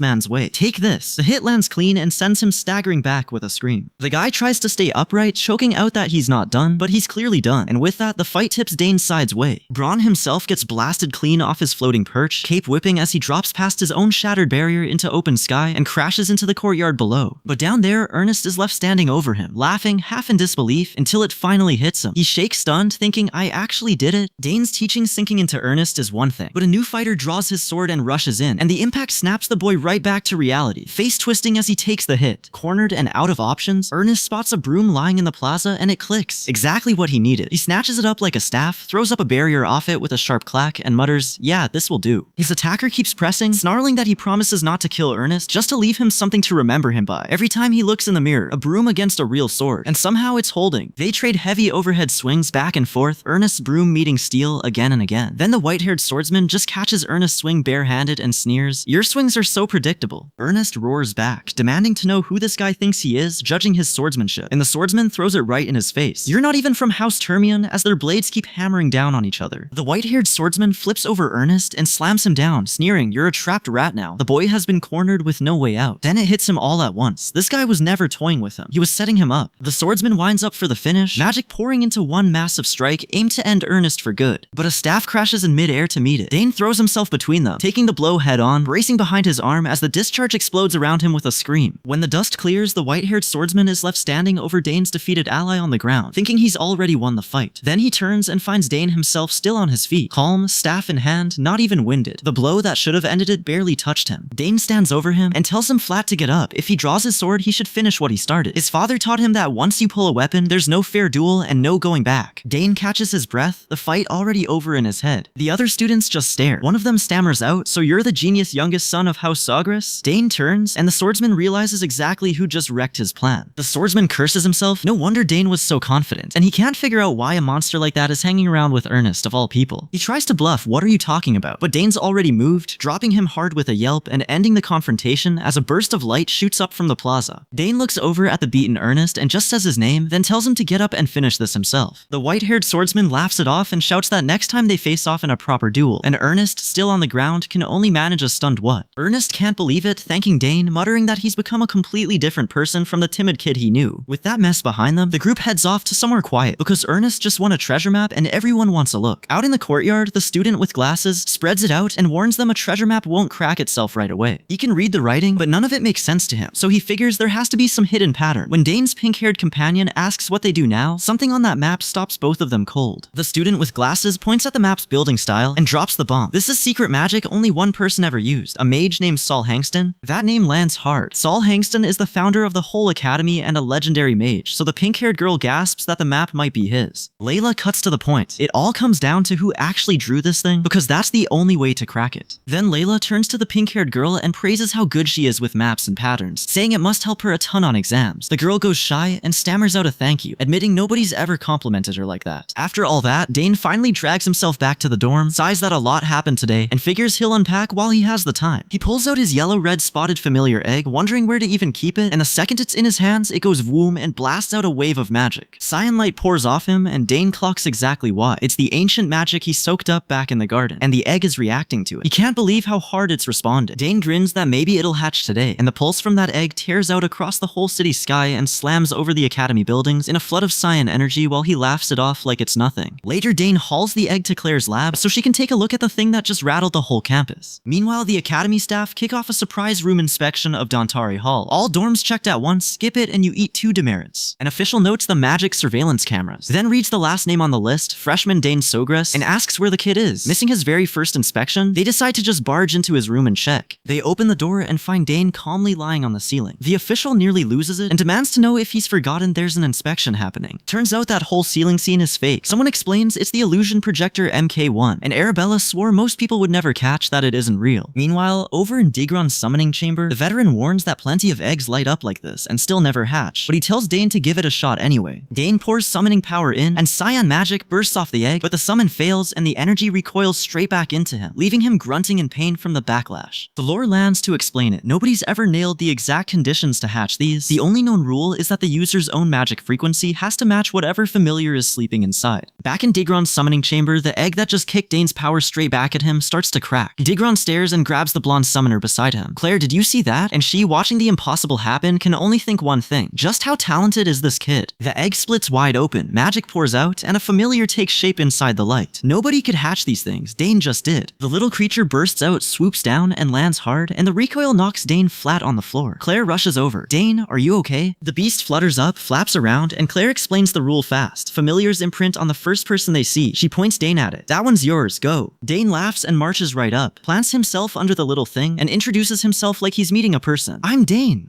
Man's way. Take this. The hit lands clean and sends him staggering back with a scream. The guy tries to stay upright, choking out that he's not done, but he's clearly done, and with that, the fight tips Dane's side's way. Braun himself gets blasted clean off his floating perch, cape whipping as he drops past his own shattered barrier into open sky and crashes into the courtyard below. But down there, Ernest is left standing over him, laughing, half in disbelief, until it finally hits him. He shakes stunned, thinking, I actually did it? Dane's teaching sinking into Ernest is one thing, but a new fighter draws his sword and rushes in, and the impact snaps the boy right back to reality, face twisting as he takes the hit. Cornered and out of options, Ernest spots a broom lying in the plaza and it clicks. Exactly what he needed. He snatches it up like a staff, throws up a barrier off it with a sharp clack, and mutters, yeah, this will do. His attacker keeps pressing, snarling that he promises not to kill Ernest, just to leave him something to remember him by. Every time he looks in the mirror, a broom against a real sword, and somehow it's holding. They trade heavy overhead swings back and forth, Ernest's broom meeting steel again and again. Then the white-haired swordsman just catches Ernest's swing barehanded and sneers, your swings are so predictable. Ernest roars back, demanding to know who this guy thinks he is, judging his swordsmanship, and the swordsman throws it right in his face. You're not even from House Termion, as their blades keep hammering down on each other. The white-haired swordsman flips over Ernest and slams him down, sneering, you're a trapped rat now. The boy has been cornered with no way out. Then it hits him all at once. This guy was never toying with him. He was setting him up. The swordsman winds up for the finish, magic pouring into one massive strike, aimed to end Ernest for good. But a staff crashes in mid-air to meet it. Dane throws himself between them, taking the blow head-on, bracing behind his arm as the discharge explodes around him with a scream. When the dust clears, the white-haired swordsman is left standing over Dane's defeated ally on the ground, thinking he's already won the fight. Then he turns and finds Dane himself still on his feet, calm, staff in hand, not even winded. The blow that should have ended it barely touched him. Dane stands over him and tells him flat to get up. If he draws his sword, he should finish what he started. His father taught him that once you pull a weapon, there's no fair duel and no going back. Dane catches his breath, the fight already over in his head. The other students just stare. One of them stammers out, so you're the genius youngest son of House Sagras? Dane turns, and the swordsman realizes exactly who just wrecked his plan. The swordsman curses himself. No wonder Dane was so confident, and he can't figure out why a monster like that is hanging around with Ernest of all people. He tries to bluff, what are you talking about? But Dane's already moved, dropping him hard with a yelp and ending the confrontation as a burst of light shoots up from the plaza. Dane looks over at the beaten Ernest and just says his name, then tells him to get up and finish this himself. The white-haired swordsman laughs it off and shouts that next time they face off in a proper duel, and Ernest, still on the ground, can only manage a stunned what? Ernest can't believe it, thanking Dane, muttering that he's become a completely different person from the timid kid he knew. With that mess behind them, the group heads off to somewhere quiet, because Ernest just won a treasure map and everyone wants a look. Out in the courtyard, the student with glasses spreads it out and warns them a treasure map won't crack itself right away. He can read the writing, but none of it makes sense to him, so he figures there has to be some hidden pattern. When Dane's pink-haired companion asks what they do now, something on that map stops both of them cold. The student with glasses points at the map's building style and drops the bomb. This is secret magic only one person ever used, a mage named Saul Hangston. That name lands hard. Saul Hangston is the founder of the whole academy and a legendary mage, so the pink-haired girl gasps that the map might be his. Layla cuts to the point. It all comes down to who actually drew this thing, because that's the only way to crack it. Then Layla turns to the pink-haired girl and praises how good she is with maps and patterns, saying it must help her a ton on exams. The girl goes shy and stammers out a thank you, admitting nobody's ever complimented her like that. After all that, Dane finally drags himself back to the dorm, sighs that a lot happened today, and figures he'll unpack while he has the time. He pulls out his yellow-red spotted familiar egg, wondering where to even keep it, and the second it's in his hands, it goes voom and blasts out a wave of magic. Cyan light pours off him, and Dane clocks exactly why. It's the ancient magic he soaked up back in the garden, and the egg is reacting to it. He can't believe how hard it's responded. Dane grins that maybe it'll hatch today, and the pulse from that egg tears out across the whole city sky and slams over the academy buildings in a flood of cyan energy while he laughs it off like it's nothing. Later, Dane hauls the egg to Claire's lab so she can take a look at the thing that just rattled the whole campus. Meanwhile, the academy staff staff kick off a surprise room inspection of Dantari Hall. All dorms checked at once, skip it, and you eat 2 demerits. An official notes the magic surveillance cameras, then reads the last name on the list, freshman Dane Sogress, and asks where the kid is. Missing his very first inspection, they decide to just barge into his room and check. They open the door and find Dane calmly lying on the ceiling. The official nearly loses it and demands to know if he's forgotten there's an inspection happening. Turns out that whole ceiling scene is fake. Someone explains it's the illusion projector MK1, and Arabella swore most people would never catch that it isn't real. Meanwhile, over in Digron's summoning chamber, the veteran warns that plenty of eggs light up like this and still never hatch, but he tells Dane to give it a shot anyway. Dane pours summoning power in, and Cyan magic bursts off the egg, but the summon fails and the energy recoils straight back into him, leaving him grunting in pain from the backlash. The lore lands to explain it. Nobody's ever nailed the exact conditions to hatch these. The only known rule is that the user's own magic frequency has to match whatever familiar is sleeping inside. Back in Digron's summoning chamber, the egg that just kicked Dane's power straight back at him starts to crack. Digron stares and grabs the blonde summoner beside him. Claire, did you see that? And she, watching the impossible happen, can only think one thing. Just how talented is this kid? The egg splits wide open, magic pours out, and a familiar takes shape inside the light. Nobody could hatch these things. Dane just did. The little creature bursts out, swoops down, and lands hard, and the recoil knocks Dane flat on the floor. Claire rushes over. Dane, are you okay? The beast flutters up, flaps around, and Claire explains the rule fast. Familiars imprint on the first person they see. She points Dane at it. That one's yours, go. Dane laughs and marches right up, plants himself under the little thing, and introduces himself like he's meeting a person. I'm Dane.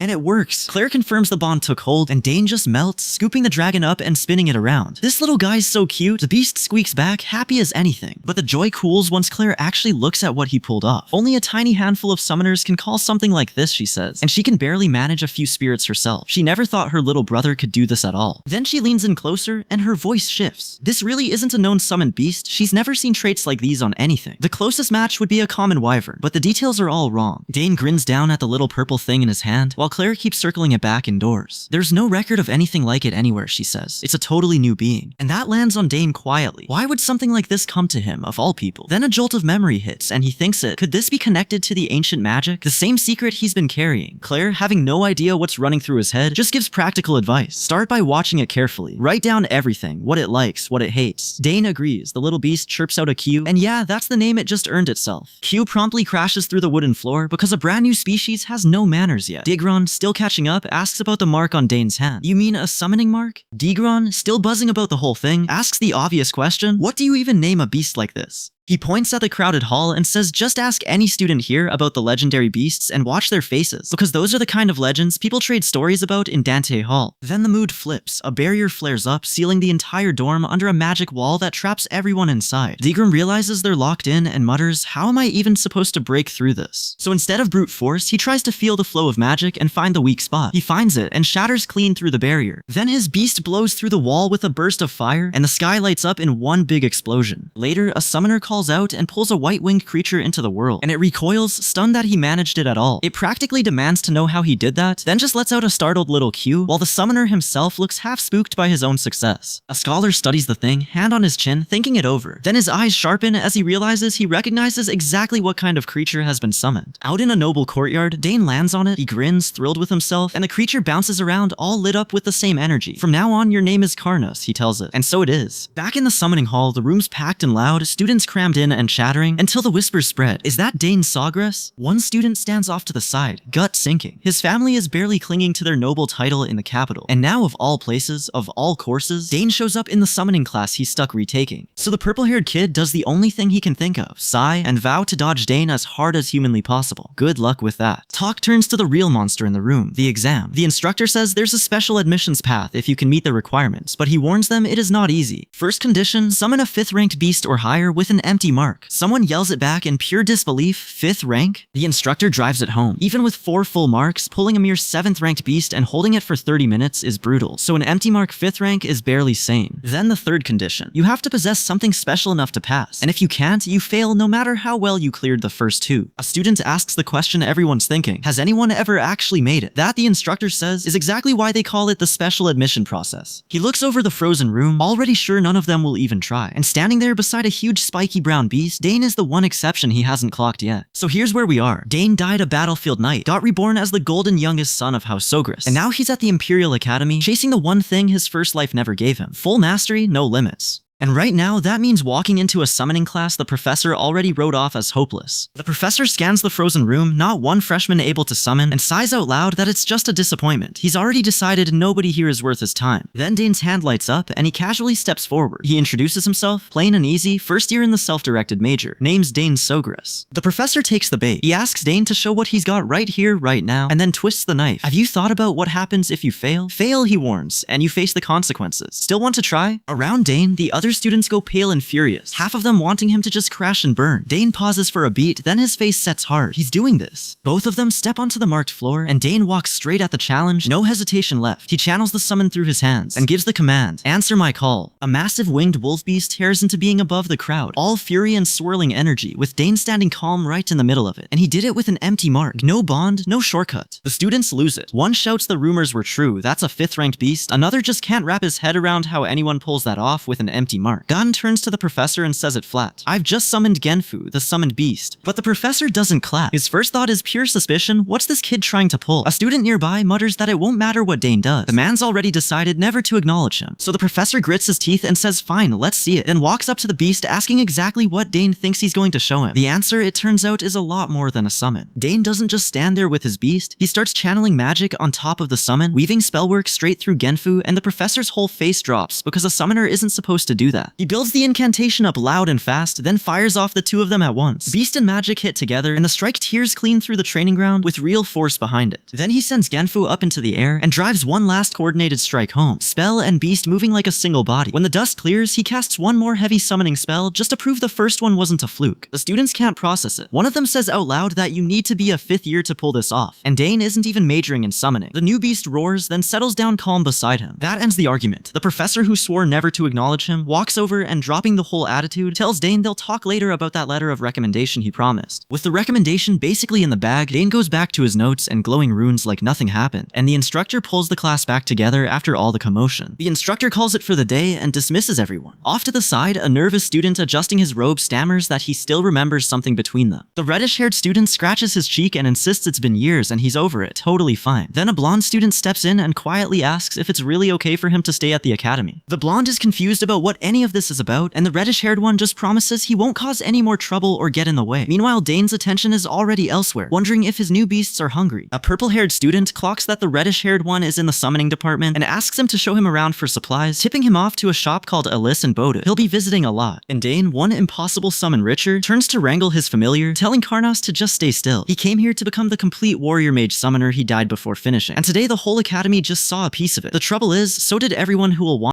And it works. Claire confirms the bond took hold, and Dane just melts, scooping the dragon up and spinning it around. This little guy's so cute. The beast squeaks back, happy as anything. But the joy cools once Claire actually looks at what he pulled off. Only a tiny handful of summoners can call something like this, she says, and she can barely manage a few spirits herself. She never thought her little brother could do this at all. Then she leans in closer, and her voice shifts. This really isn't a known summoned beast. She's never seen traits like these on anything. The closest match would be a common wyvern, but the details are all wrong. Dane grins down at the little purple thing in his hand, while Claire keeps circling it back indoors. There's no record of anything like it anywhere, she says. It's a totally new being. And that lands on Dane quietly. Why would something like this come to him, of all people? Then a jolt of memory hits, and he thinks it. Could this be connected to the ancient magic? The same secret he's been carrying. Claire, having no idea what's running through his head, just gives practical advice. Start by watching it carefully. Write down everything, what it likes, what it hates. Dane agrees. The little beast chirps out a Q, and yeah, that's the name it just earned itself. Q promptly crashes through the wooden floor because a brand new species has no manners yet. Digron, still catching up, asks about the mark on Dane's hand. You mean a summoning mark? Digron, still buzzing about the whole thing, asks the obvious question, what do you even name a beast like this? He points at the crowded hall and says just ask any student here about the legendary beasts and watch their faces, because those are the kind of legends people trade stories about in Dante Hall. Then the mood flips. A barrier flares up, sealing the entire dorm under a magic wall that traps everyone inside. Digron realizes they're locked in and mutters, how am I even supposed to break through this? So instead of brute force, he tries to feel the flow of magic and find the weak spot. He finds it and shatters clean through the barrier. Then his beast blows through the wall with a burst of fire, and the sky lights up in one big explosion. Later, a summoner calls out and pulls a white-winged creature into the world, and it recoils, stunned that he managed it at all. It practically demands to know how he did that, then just lets out a startled little Q, while the summoner himself looks half spooked by his own success. A scholar studies the thing, hand on his chin, thinking it over. Then his eyes sharpen as he realizes he recognizes exactly what kind of creature has been summoned. Out in a noble courtyard, Dane lands on it, he grins, thrilled with himself, and the creature bounces around, all lit up with the same energy. From now on, your name is Karnas, he tells it. And so it is. Back in the summoning hall, the room's packed and loud, students crammed in and chattering, until the whispers spread. Is that Dane Sogress? One student stands off to the side, gut sinking. His family is barely clinging to their noble title in the capital. And now, of all places, of all courses, Dane shows up in the summoning class he's stuck retaking. So the purple-haired kid does the only thing he can think of, sigh, and vow to dodge Dane as hard as humanly possible. Good luck with that. Talk turns to the real monster in the room, the exam. The instructor says there's a special admissions path if you can meet the requirements, but he warns them it is not easy. First condition, summon a 5th-ranked beast or higher with an empty mark. Someone yells it back in pure disbelief, 5th rank? The instructor drives it home. Even with 4 full marks, pulling a mere 7th ranked beast and holding it for 30 minutes is brutal, so an empty mark 5th rank is barely sane. Then the third condition. You have to possess something special enough to pass, and if you can't, you fail no matter how well you cleared the first 2. A student asks the question everyone's thinking, has anyone ever actually made it? That, the instructor says, is exactly why they call it the special admission process. He looks over the frozen room, already sure none of them will even try, and standing there beside a huge spiky brown beast, Dane is the one exception he hasn't clocked yet. So here's where we are. Dane died a battlefield knight, got reborn as the golden youngest son of House Sogress, and now he's at the Imperial Academy, chasing the one thing his first life never gave him. Full mastery, no limits. And right now, that means walking into a summoning class the professor already wrote off as hopeless. The professor scans the frozen room, not one freshman able to summon, and sighs out loud that it's just a disappointment. He's already decided nobody here is worth his time. Then Dane's hand lights up, and he casually steps forward. He introduces himself, plain and easy, first year in the self-directed major. Name's Dane Sogras. The professor takes the bait. He asks Dane to show what he's got right here, right now, and then twists the knife. Have you thought about what happens if you fail? Fail, he warns, and you face the consequences. Still want to try? Around Dane, the other students go pale and furious, half of them wanting him to just crash and burn. Dane pauses for a beat, then his face sets hard. He's doing this. Both of them step onto the marked floor, and Dane walks straight at the challenge, no hesitation left. He channels the summon through his hands, and gives the command, "Answer my call." A massive winged wolf beast tears into being above the crowd, all fury and swirling energy, with Dane standing calm right in the middle of it. And he did it with an empty mark. No bond, no shortcut. The students lose it. One shouts the rumors were true, that's a 5th ranked beast. Another just can't wrap his head around how anyone pulls that off with an empty mark. Gun turns to the professor and says it flat. "I've just summoned Genfu, the summoned beast." But the professor doesn't clap. His first thought is pure suspicion. What's this kid trying to pull? A student nearby mutters that it won't matter what Dane does. The man's already decided never to acknowledge him. So the professor grits his teeth and says fine, let's see it, then walks up to the beast asking exactly what Dane thinks he's going to show him. The answer, it turns out, is a lot more than a summon. Dane doesn't just stand there with his beast, he starts channeling magic on top of the summon, weaving spellwork straight through Genfu, and the professor's whole face drops because a summoner isn't supposed to do that. He builds the incantation up loud and fast, then fires off the two of them at once. Beast and magic hit together, and the strike tears clean through the training ground with real force behind it. Then he sends Genfu up into the air and drives one last coordinated strike home. Spell and beast moving like a single body. When the dust clears, he casts one more heavy summoning spell just to prove the first one wasn't a fluke. The students can't process it. One of them says out loud that you need to be a 5th year to pull this off, and Dane isn't even majoring in summoning. The new beast roars, then settles down calm beside him. That ends the argument. The professor, who swore never to acknowledge him, walks over and, dropping the whole attitude, tells Dane they'll talk later about that letter of recommendation he promised. With the recommendation basically in the bag, Dane goes back to his notes and glowing runes like nothing happened, and the instructor pulls the class back together after all the commotion. The instructor calls it for the day and dismisses everyone. Off to the side, a nervous student adjusting his robe stammers that he still remembers something between them. The reddish-haired student scratches his cheek and insists it's been years and he's over it, totally fine. Then a blonde student steps in and quietly asks if it's really okay for him to stay at the academy. The blonde is confused about what any of this is about, and the reddish-haired one just promises he won't cause any more trouble or get in the way. Meanwhile, Dane's attention is already elsewhere, wondering if his new beasts are hungry. A purple-haired student clocks that the reddish-haired one is in the summoning department and asks him to show him around for supplies, tipping him off to a shop called Alice and Boda. He'll be visiting a lot. And Dane, one impossible summon richer, turns to wrangle his familiar, telling Karnas to just stay still. He came here to become the complete warrior mage summoner he died before finishing, and today the whole academy just saw a piece of it. The trouble is, so did everyone who will want